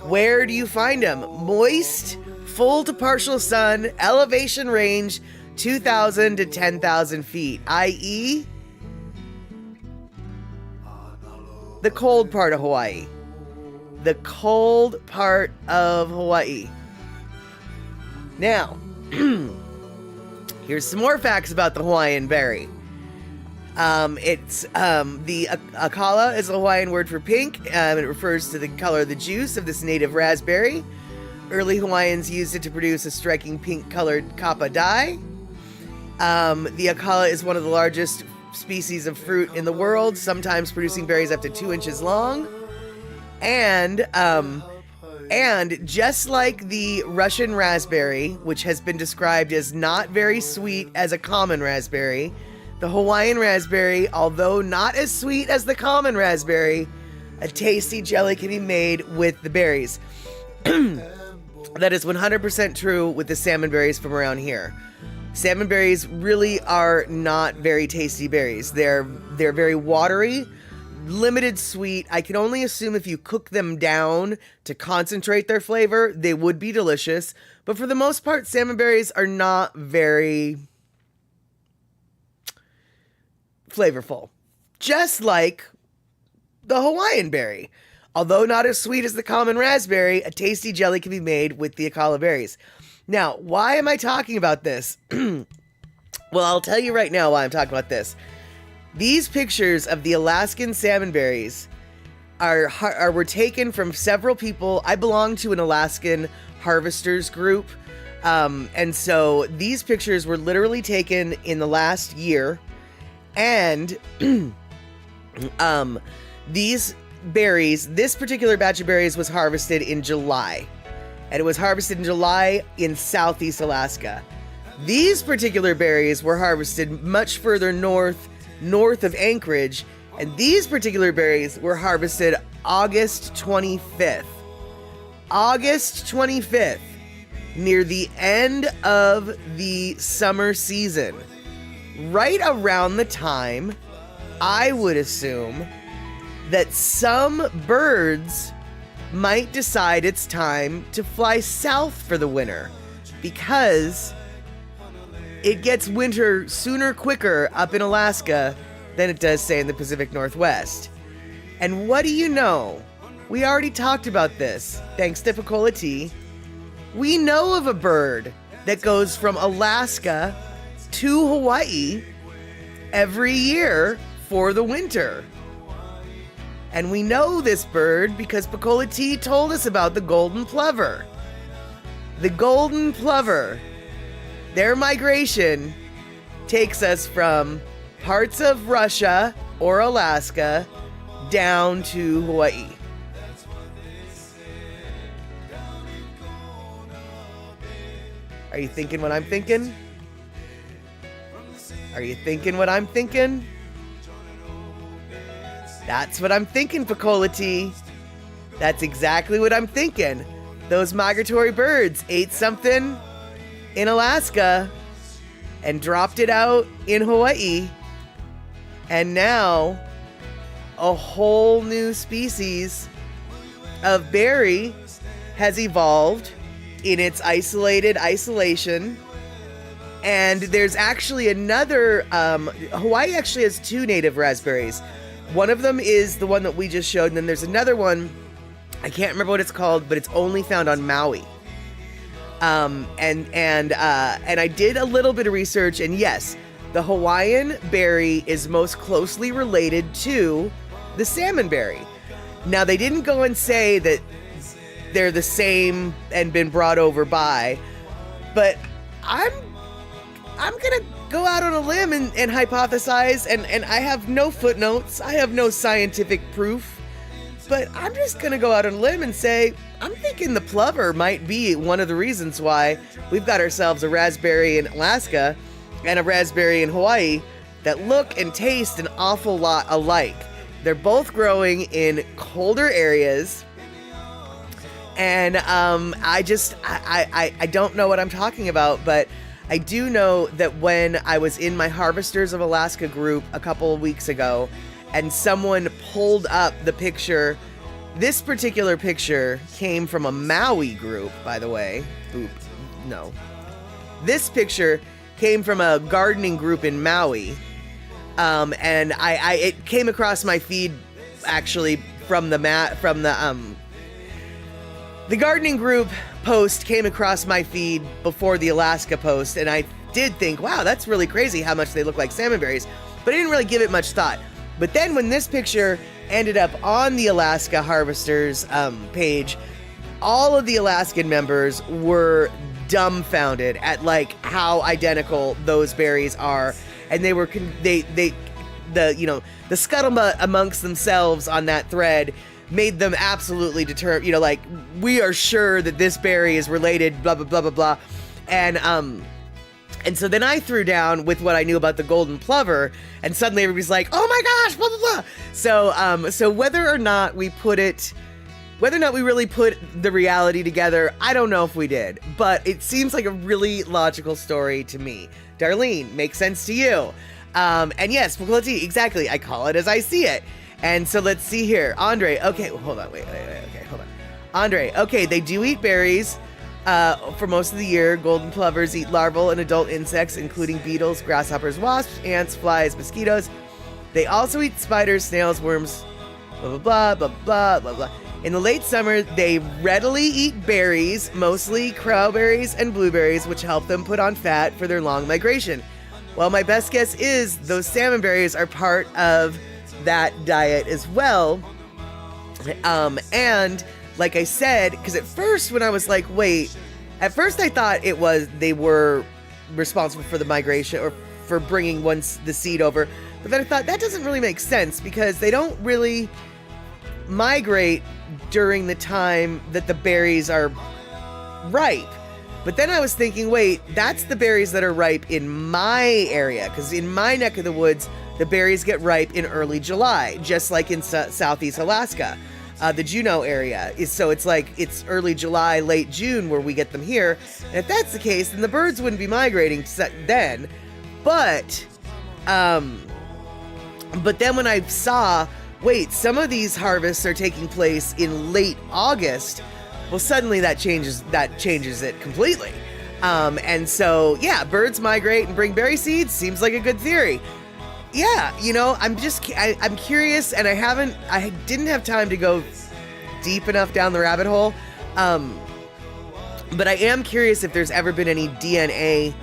Where do you find them? Moist, full to partial sun, elevation range 2,000 to 10,000 feet, i.e. the cold part of Hawaii. The cold part of Hawaii. Now, here's some more facts about the Hawaiian berry. The akala is a Hawaiian word for pink. It refers to the color of the juice of this native raspberry. Early Hawaiians used it to produce a striking pink-colored kapa dye. The akala is one of the largest species of fruit in the world, sometimes producing berries up to 2 inches long. And just like the Russian raspberry, which has been described as not very sweet as a common raspberry, the Hawaiian raspberry, although not as sweet as the common raspberry, a tasty jelly can be made with the berries. That is 100% true with the salmonberries from around here. Salmonberries really are not very tasty berries. They're very watery, limited sweet. I can only assume if you cook them down to concentrate their flavor, they would be delicious. But for the most part, salmonberries are not very flavorful. Just like the Hawaiian berry. Although not as sweet as the common raspberry, a tasty jelly can be made with the akala berries. Now, why am I talking about this? Well, I'll tell you right now why I'm talking about this. These pictures of the Alaskan salmonberries were taken from several people. I belong to an Alaskan harvesters group. And so these pictures were literally taken in the last year. And these berries, this particular batch of berries was harvested in July. And it was harvested in July in Southeast Alaska. These particular berries were harvested much further north of Anchorage. And these particular berries were harvested August 25th. August 25th, near the end of the summer season. Right around the time, I would assume, that some birds might decide it's time to fly south for the winter, because it gets winter sooner quicker up in Alaska than it does, say, in the Pacific Northwest. And what do you know? We already talked about this, thanks to Picola Tea. We know of a bird that goes from Alaska to Hawaii every year for the winter. And we know this bird because Picola Tea told us about the golden plover. The golden plover, their migration takes us from parts of Russia or Alaska down to Hawaii. Are you thinking what I'm thinking? Are you thinking what I'm thinking? That's what I'm thinking, Picola Tea. That's exactly what I'm thinking. Those migratory birds ate something in Alaska and dropped it out in Hawaii. And now a whole new species of berry has evolved in its isolation. And there's actually another, Hawaii actually has two native raspberries. One of them is the one that we just showed, and then there's another one, I can't remember what it's called, but it's only found on Maui. And I did a little bit of research, and yes, the Hawaiian berry is most closely related to the salmonberry. Now, they didn't go and say that they're the same and been brought over by, but I'm gonna go out on a limb and hypothesize, and I have no footnotes, I have no scientific proof, but I'm just gonna go out on a limb and say, I'm thinking the plover might be one of the reasons why we've got ourselves a raspberry in Alaska and a raspberry in Hawaii that look and taste an awful lot alike. They're both growing in colder areas, and I don't know what I'm talking about, but I do know that when I was in my Harvesters of Alaska group a couple of weeks ago, and someone pulled up the picture, this particular picture came from a Maui group, by the way. No. This picture came from a gardening group in Maui, and it came across my feed actually from the gardening group post came across my feed before the Alaska post, and I did think, wow, that's really crazy how much they look like salmonberries, but I didn't really give it much thought. But then when this picture ended up on the Alaska Harvesters page, all of the Alaskan members were dumbfounded at like how identical those berries are, and they were the scuttlebutt amongst themselves on that thread made them absolutely determined, like, we are sure that this berry is related, blah, blah, blah, blah, blah. And so then I threw down with what I knew about the golden plover, and suddenly everybody's like, oh my gosh, blah, blah, blah. So whether or not we really put the reality together, I don't know if we did, but it seems like a really logical story to me. Darlene, makes sense to you. And yes, Picola Tea, exactly. I call it as I see it. And so let's see here. Andre, okay, hold on, wait, okay, hold on. Andre, okay, they do eat berries for most of the year. Golden plovers eat larval and adult insects, including beetles, grasshoppers, wasps, ants, flies, mosquitoes. They also eat spiders, snails, worms, blah, blah, blah, blah, blah, blah, blah. In the late summer, they readily eat berries, mostly crowberries and blueberries, which help them put on fat for their long migration. Well, my best guess is those salmon berries are part of that diet as well. And like I said, because at first when I was like, wait, at first I thought they were responsible for the migration or for bringing the seed over. But then I thought that doesn't really make sense because they don't really migrate during the time that the berries are ripe. But then I was thinking, wait, that's the berries that are ripe in my area, because in my neck of the woods, the berries get ripe in early July, just like in Southeast Alaska. The Juneau area is, so it's like it's early July, late June where we get them here. And if that's the case, then the birds wouldn't be migrating then. But then when I saw, wait, some of these harvests are taking place in late August, well, suddenly that changes it completely. And so, yeah, birds migrate and bring berry seeds. Seems like a good theory. Yeah, you know, I'm curious, and I didn't have time to go deep enough down the rabbit hole. But I am curious if there's ever been any DNA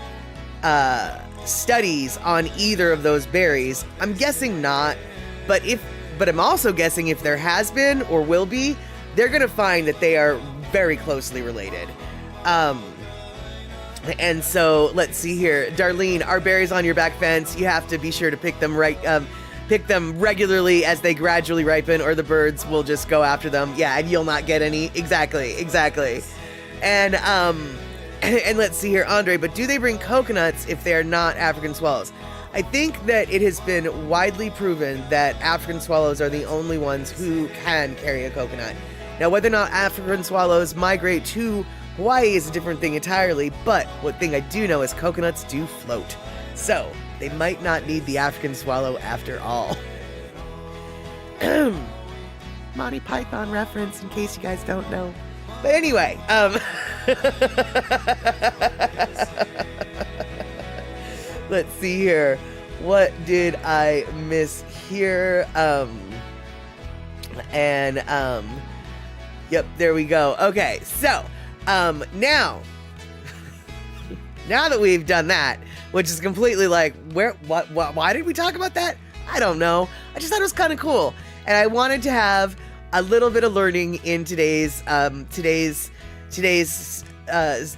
studies on either of those berries. I'm guessing not, but I'm also guessing if there has been or will be, they're gonna find that they are very closely related. And so let's see here. Darlene, are berries on your back fence? You have to be sure to pick them regularly as they gradually ripen, or the birds will just go after them. Yeah, and you'll not get any. Exactly. And and let's see here, Andre, but do they bring coconuts if they are not African swallows? I think that it has been widely proven that African swallows are the only ones who can carry a coconut. Now, whether or not African swallows migrate to Hawaii is a different thing entirely, but one thing I do know is coconuts do float. So, they might not need the African swallow after all. Monty Python reference in case you guys don't know. But anyway, let's see here. What did I miss here? Yep, there we go. Okay, so now that we've done that, which is completely like, why did we talk about that? I don't know. I just thought it was kind of cool, and I wanted to have a little bit of learning in today's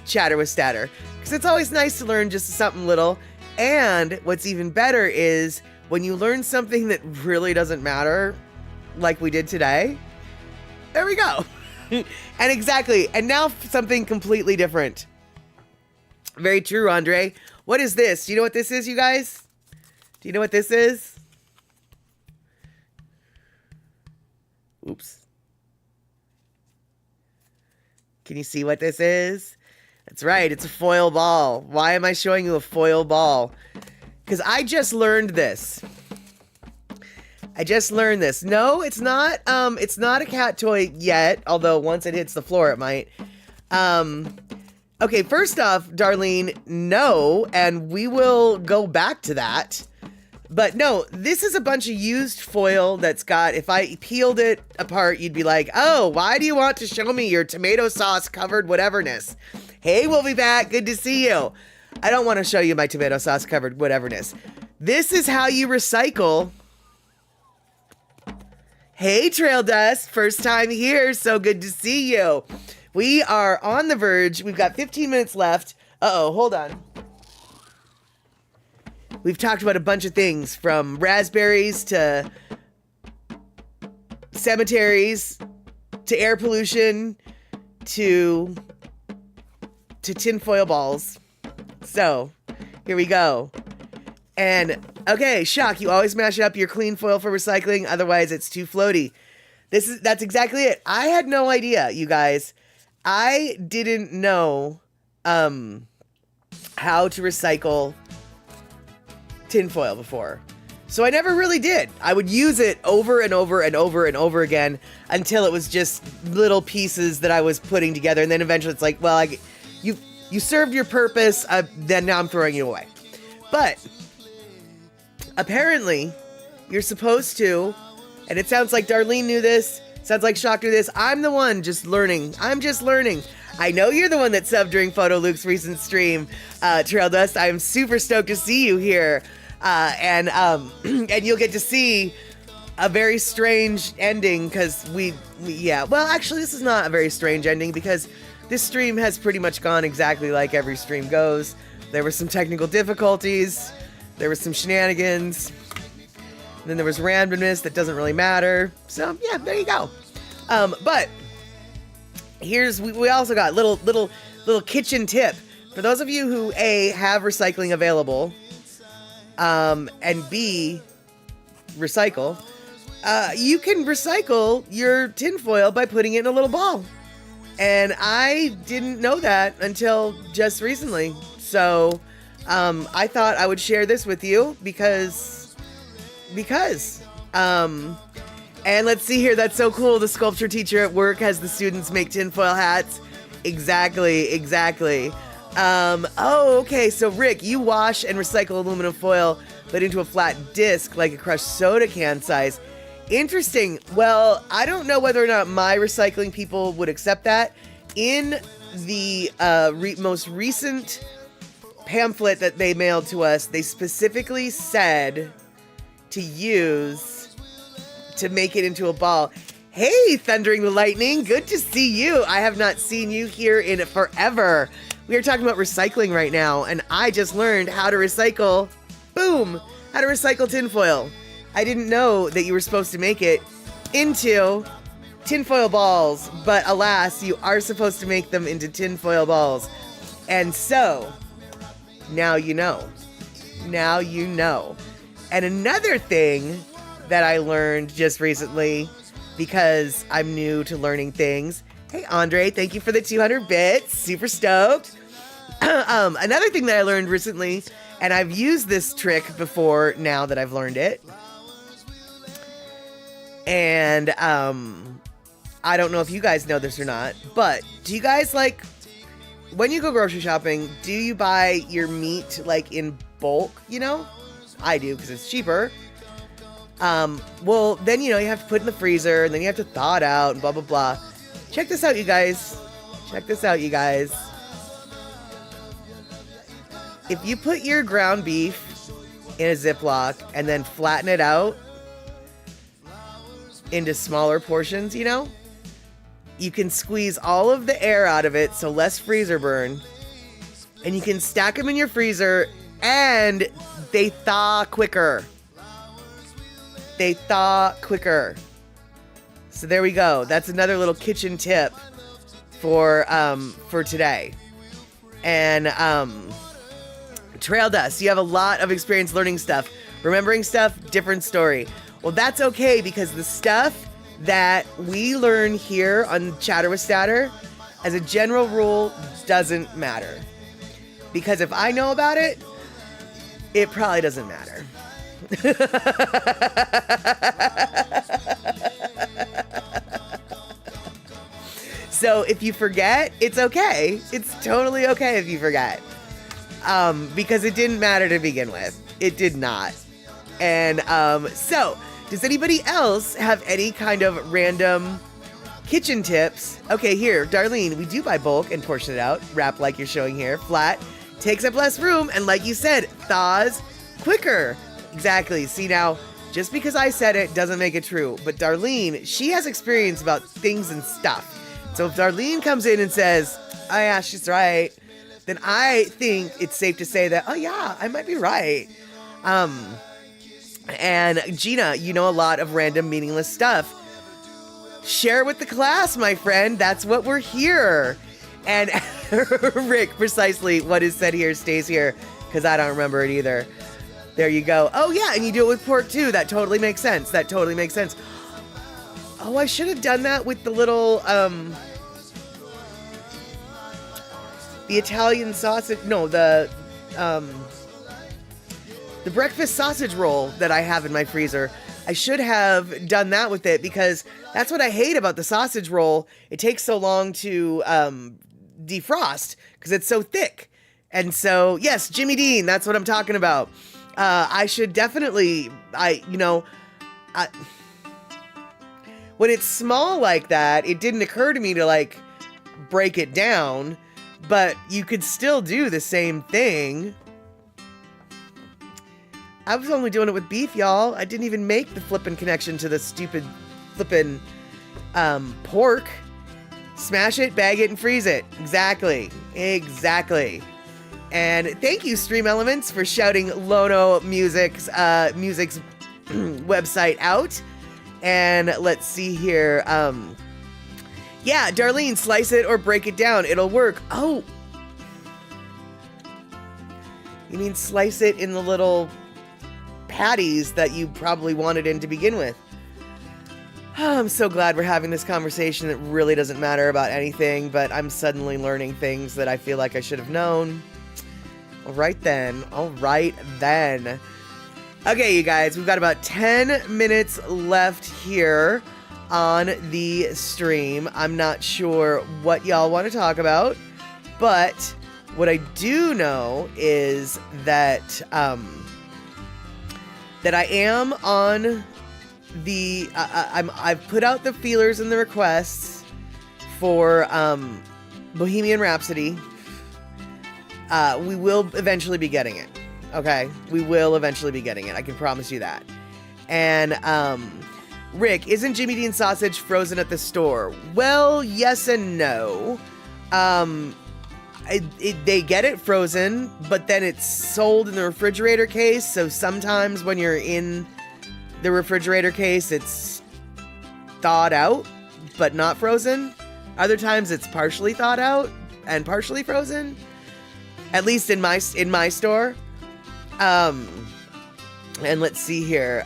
chatter with Statter, because it's always nice to learn just something little. And what's even better is when you learn something that really doesn't matter, like we did today. There we go. And exactly. And now something completely different. Very true, Andre. What is this? Do you know what this is, you guys? Do you know what this is? Oops. Can you see what this is? That's right. It's a foil ball. Why am I showing you a foil ball? Because I just learned this. No, it's not. It's not a cat toy yet. Although once it hits the floor, it might. Okay, first off, Darlene, no, and we will go back to that. But no, this is a bunch of used foil that's got, if I peeled it apart, you'd be like, oh, why do you want to show me your tomato sauce covered whateverness? Hey, we'll be back. Good to see you. I don't want to show you my tomato sauce covered whateverness. This is how you recycle. Hey, Trail Dust. First time here, so good to see you. We are on the verge. We've got 15 minutes left. Uh-oh, hold on. We've talked about a bunch of things, from raspberries to cemeteries to air pollution to tinfoil balls. So, here we go. And, okay, Shock, you always mash up your clean foil for recycling, otherwise it's too floaty. That's exactly it. I had no idea, you guys. I didn't know how to recycle tinfoil before. So I never really did. I would use it over and over and over and over again until it was just little pieces that I was putting together. And then eventually it's like, well, you served your purpose, then now I'm throwing you away. But apparently you're supposed to, and it sounds like Darlene knew this, sounds like Shock knew this. I'm the one just learning. I'm just learning. I know you're the one that subbed during Photo Luke's recent stream, Trail Dust. I'm super stoked to see you here. And you'll get to see a very strange ending, because well, actually, this is not a very strange ending, because this stream has pretty much gone exactly like every stream goes. There were some technical difficulties. There were some shenanigans. Then there was randomness that doesn't really matter. So yeah, there you go. But here's, we also got little kitchen tip. For those of you who A, have recycling available, and B, recycle, you can recycle your tinfoil by putting it in a little ball. And I didn't know that until just recently. So I thought I would share this with you because, and let's see here. That's so cool. The sculpture teacher at work has the students make tinfoil hats. Exactly. Oh, okay. So Rick, you wash and recycle aluminum foil, but into a flat disc, like a crushed soda can size. Interesting. Well, I don't know whether or not my recycling people would accept that. In the most recent pamphlet that they mailed to us, they specifically said to make it into a ball. Hey, Thundering the Lightning, good to see you. I have not seen you here in forever. We are talking about recycling right now, and I just learned how to recycle, how to recycle tinfoil. I didn't know that you were supposed to make it into tinfoil balls, but alas, you are supposed to make them into tinfoil balls. And so, now you know. Now you know. And another thing that I learned just recently, because I'm new to learning things. Hey, Andre, thank you for the 200 bits. Super stoked. Another thing that I learned recently, and I've used this trick before now that I've learned it. And I don't know if you guys know this or not, but do you guys when you go grocery shopping, do you buy your meat in bulk, I do because it's cheaper. Well, then, you have to put it in the freezer and then you have to thaw it out and blah, blah, blah. Check this out, you guys. If you put your ground beef in a Ziploc and then flatten it out into smaller portions, you can squeeze all of the air out of it, so less freezer burn, and you can stack them in your freezer and they thaw quicker. So there we go. That's another little kitchen tip for today. And trail dust. You have a lot of experience learning stuff, remembering stuff, different story. Well, that's okay, because the stuff that we learn here on Chatter with Statter, as a general rule, doesn't matter. Because if I know about it, it probably doesn't matter. So if you forget, it's okay. It's totally okay if you forget. Because it didn't matter to begin with. It did not. And so, does anybody else have any kind of random kitchen tips? Okay, here, Darlene, we do buy bulk and portion it out. Wrap like you're showing here. Flat. Takes up less room. And like you said, thaws quicker. Exactly. See, now, just because I said it doesn't make it true. But Darlene, she has experience about things and stuff. So if Darlene comes in and says, oh yeah, she's right, then I think it's safe to say that, oh yeah, I might be right. And Gina, you know a lot of random meaningless stuff. Share with the class, my friend. That's what we're here. And Rick, precisely what is said here stays here, because I don't remember it either. There you go. Oh yeah, and you do it with pork too. That totally makes sense. Oh, I should have done that with the little, the Italian sausage. No, the breakfast sausage roll that I have in my freezer. I should have done that with it, because that's what I hate about the sausage roll. It takes so long to defrost because it's so thick. And so, yes, Jimmy Dean, that's what I'm talking about. I should definitely, when it's small like that, it didn't occur to me to break it down, but you could still do the same thing. I was only doing it with beef, y'all. I didn't even make the flippin' connection to the stupid flippin' pork. Smash it, bag it, and freeze it. Exactly. And thank you, Stream Elements, for shouting LonoMusic's website out. And let's see here. Yeah, Darlene, slice it or break it down. It'll work. Oh. You mean slice it in the little patties that you probably wanted in to begin with. Oh, I'm so glad we're having this conversation that really doesn't matter about anything, but I'm suddenly learning things that I feel like I should have known. All right then. Okay, you guys, we've got about 10 minutes left here on the stream. I'm not sure what y'all want to talk about, but what I do know is that that I am on the I've put out the feelers and the requests for Bohemian Rhapsody. We will eventually be getting it. Okay, we will eventually be getting it. I can promise you that. And Rick, isn't Jimmy Dean sausage frozen at the store? Well, yes and no. They get it frozen, but then it's sold in the refrigerator case. So sometimes when you're in the refrigerator case, it's thawed out, but not frozen. Other times it's partially thawed out and partially frozen. At least in my store. And let's see here.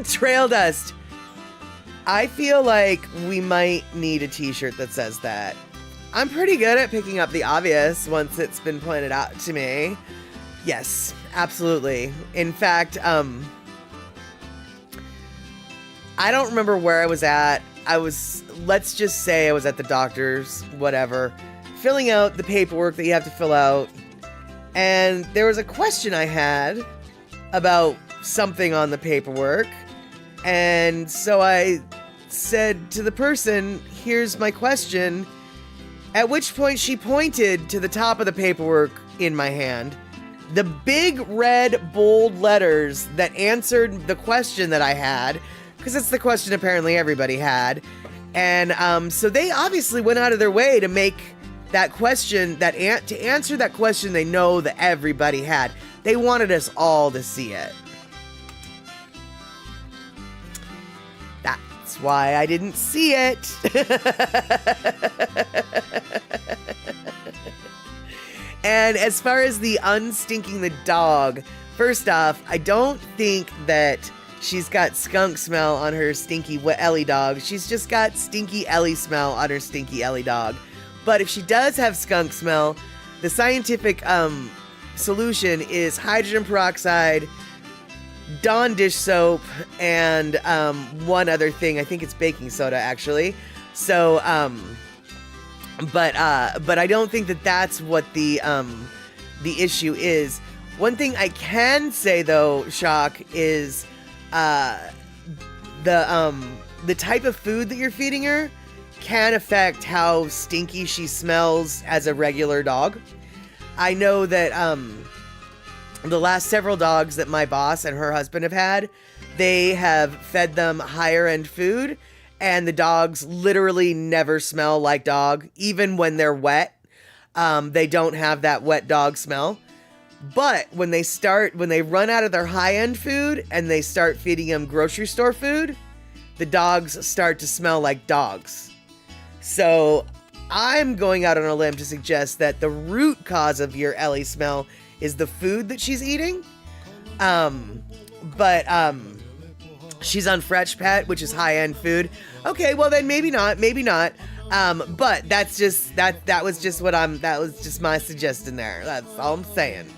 Trail Dust. I feel like we might need a t-shirt that says that. I'm pretty good at picking up the obvious once it's been pointed out to me. Yes, absolutely. In fact, I don't remember where I was at. Let's just say I was at the doctor's, whatever, filling out the paperwork that you have to fill out. And there was a question I had about something on the paperwork. And so I said to the person, here's my question. At which point she pointed to the top of the paperwork in my hand. The big red bold letters that answered the question that I had. Because it's the question apparently everybody had. And so they obviously went out of their way to make that question, to answer that question they know that everybody had. They wanted us all to see it. That's why I didn't see it. And as far as the unstinking the dog, first off, I don't think that she's got skunk smell on her stinky Ellie dog. She's just got stinky Ellie smell on her stinky Ellie dog. But if she does have skunk smell, the scientific solution is hydrogen peroxide, Dawn dish soap, and one other thing. I think it's baking soda, actually. So, but I don't think that that's what the issue is. One thing I can say though, Shock, is the type of food that you're feeding her can affect how stinky she smells as a regular dog. I know that the last several dogs that my boss and her husband have had, they have fed them higher end food, and the dogs literally never smell like dog, even when they're wet. They don't have that wet dog smell. But when they run out of their high end food and they start feeding them grocery store food, the dogs start to smell like dogs. So I'm going out on a limb to suggest that the root cause of your Ellie smell is the food that she's eating. But she's on Fresh Pet, which is high-end food. Okay, well then maybe not. But that's just that was just my suggestion there. That's all I'm saying.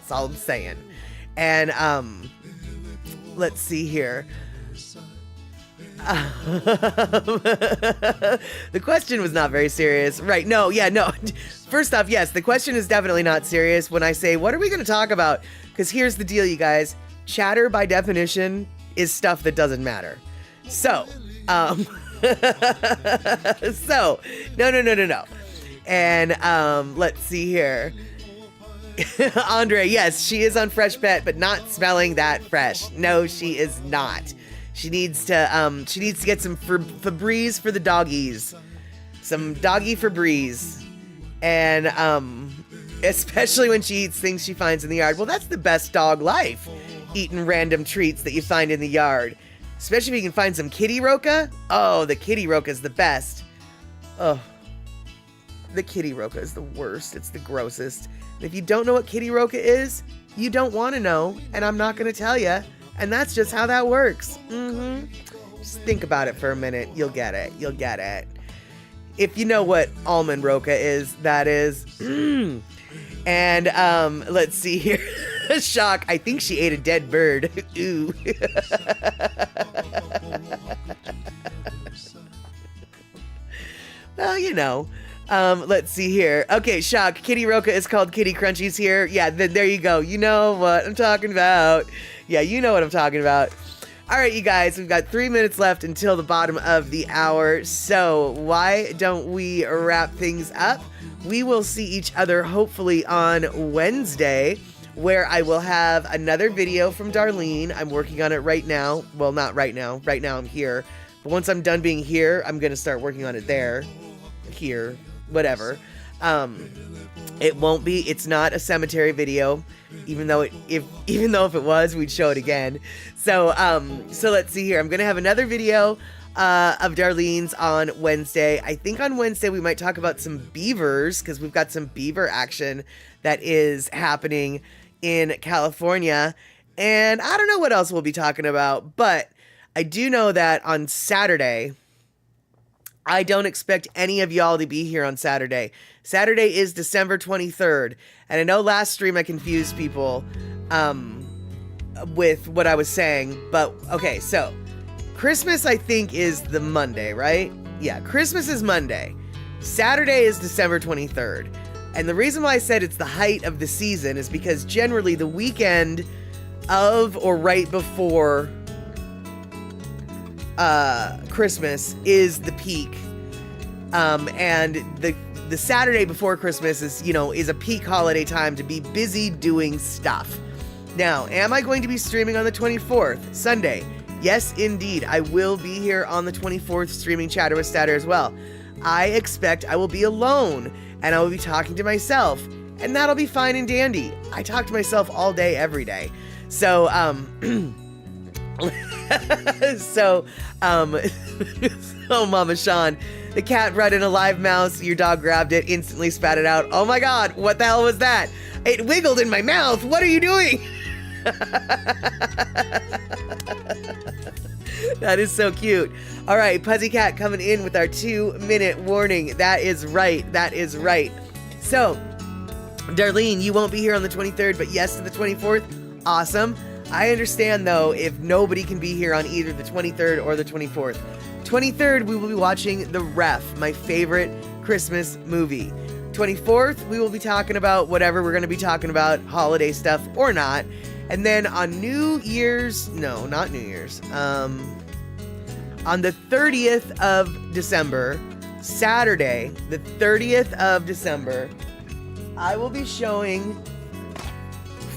And let's see here. The question was not very serious. Right. No. First off, yes, the question is definitely not serious when I say, what are we going to talk about? Because here's the deal, you guys. Chatter, by definition, is stuff that doesn't matter. So, no. And let's see here. Andre, yes, she is on Fresh Pet, but not smelling that fresh. No, she is not. She needs to get some Febreze for the doggies. Some doggy Febreze. And especially when she eats things she finds in the yard. Well, that's the best dog life. eating random treats that you find in the yard. Especially if you can find some kitty roca. Oh, the kitty roca is the best. Oh, the kitty roca is the worst. It's the grossest. And if you don't know what kitty roca is, you don't want to know, and I'm not going to tell you. And that's just how that works. Just think about it for a minute. You'll get it. You'll get it. If you know what almond roca is, that is. And let's see here. Shock. I think she ate a dead bird. Ooh. Well, you know. Let's see here. Okay, Shock. Kitty Roca is called Kitty Crunchies here. Yeah, then there you go. You know what I'm talking about. Yeah, you know what I'm talking about. All right, you guys, we've got 3 minutes left until the bottom of the hour. So why don't we wrap things up? We will see each other hopefully on Wednesday, where I will have another video from Darlene. I'm working on it right now. Well, not right now. Right now I'm here. But once I'm done being here, I'm going to start working on it there, here, whatever. It's not a cemetery video, even though if it was, we'd show it again. So let's see here. I'm going to have another video of Darlene's on Wednesday. I think on Wednesday we might talk about some beavers, because we've got some beaver action that is happening in California. And I don't know what else we'll be talking about, but I do know that on Saturday, I don't expect any of y'all to be here on Saturday. Saturday is December 23rd. And I know last stream I confused people with what I was saying. But, okay, so Christmas, I think, is the Monday, right? Yeah, Christmas is Monday. Saturday is December 23rd. And the reason why I said it's the height of the season is because generally the weekend of or right before Christmas is the peak, and the Saturday before Christmas is a peak holiday time to be busy doing stuff. Now, am I going to be streaming on the 24th, Sunday? Yes, indeed, I will be here on the 24th streaming Chatter with Statter as well. I expect I will be alone, and I will be talking to myself, and that'll be fine and dandy. I talk to myself all day, every day. So, so Mama Sean, the cat brought in a live mouse, your dog grabbed it, instantly spat it out. Oh my god, what the hell was that? It wiggled in my mouth. What are you doing? That is so cute. All right, Puzzy Cat coming in with our 2-minute warning. That is right. That is right. So, Darlene, you won't be here on the 23rd, but yes to the 24th. Awesome. I understand, though, if nobody can be here on either the 23rd or the 24th. 23rd, we will be watching The Ref, my favorite Christmas movie. 24th, we will be talking about whatever we're going to be talking about, holiday stuff or not. And then on New Year's, no, not New Year's, on the 30th of December, Saturday, the 30th of December, I will be showing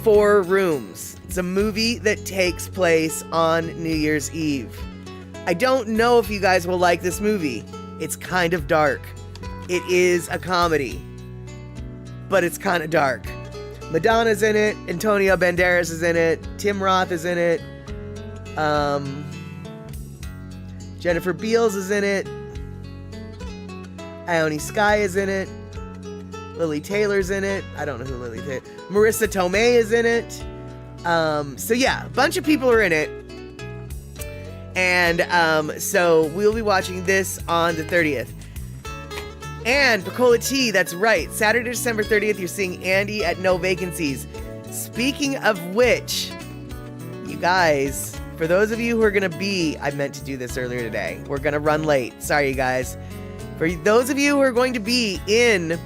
4 Rooms. It's a movie that takes place on New Year's Eve. I don't know if you guys will like this movie. It's kind of dark. It is a comedy, but it's kind of dark. Madonna's in it. Antonio Banderas is in it. Tim Roth is in it. Jennifer Beals is in it. Ione Skye is in it. Lily Taylor's in it. I don't know who Lily Taylor. Marissa Tomei is in it. So yeah, a bunch of people are in it. And so we'll be watching this on the 30th. And Percola T, that's right. Saturday, December 30th, you're seeing Andy at No Vacancies. Speaking of which, you guys, for those of you who are going to be, I meant to do this earlier today. We're going to run late. Sorry, you guys. For those of you who are going to be in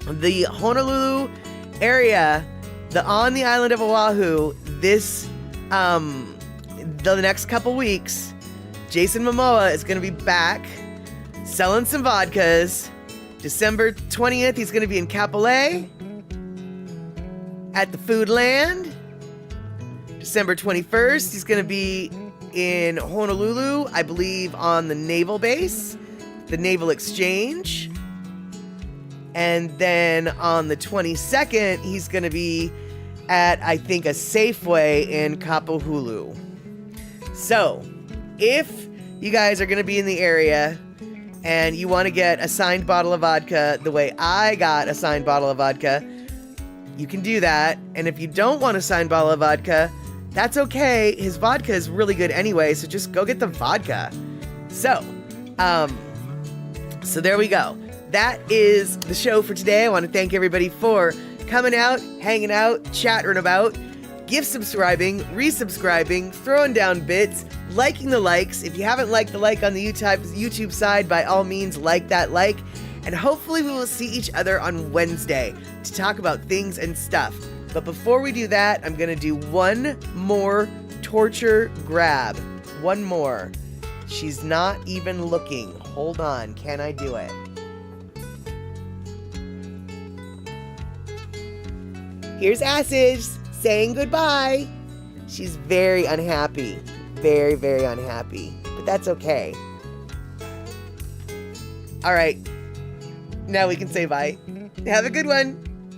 the Honolulu area, on the island of Oahu, this, the next couple weeks, Jason Momoa is going to be back selling some vodkas. December 20th, he's going to be in Kapolei at the Foodland. December 21st, he's going to be in Honolulu, I believe on the naval base, the Naval Exchange. And then on the 22nd, he's going to be at, I think, a Safeway in Kapahulu. So, if you guys are going to be in the area and you want to get a signed bottle of vodka the way I got a signed bottle of vodka, you can do that. And if you don't want a signed bottle of vodka, that's okay. His vodka is really good anyway, so just go get the vodka. So there we go. That is the show for today. I want to thank everybody for coming out, hanging out, chattering about, gift subscribing, resubscribing, throwing down bits, liking the likes. If you haven't liked the like on the YouTube side, by all means, like that like. And hopefully we will see each other on Wednesday to talk about things and stuff. But before we do that, I'm going to do one more torture grab. One more. She's not even looking. Hold on. Can I do it? Here's Asage saying goodbye. She's very unhappy. Very, very unhappy. But that's okay. All right. Now we can say bye. Have a good one.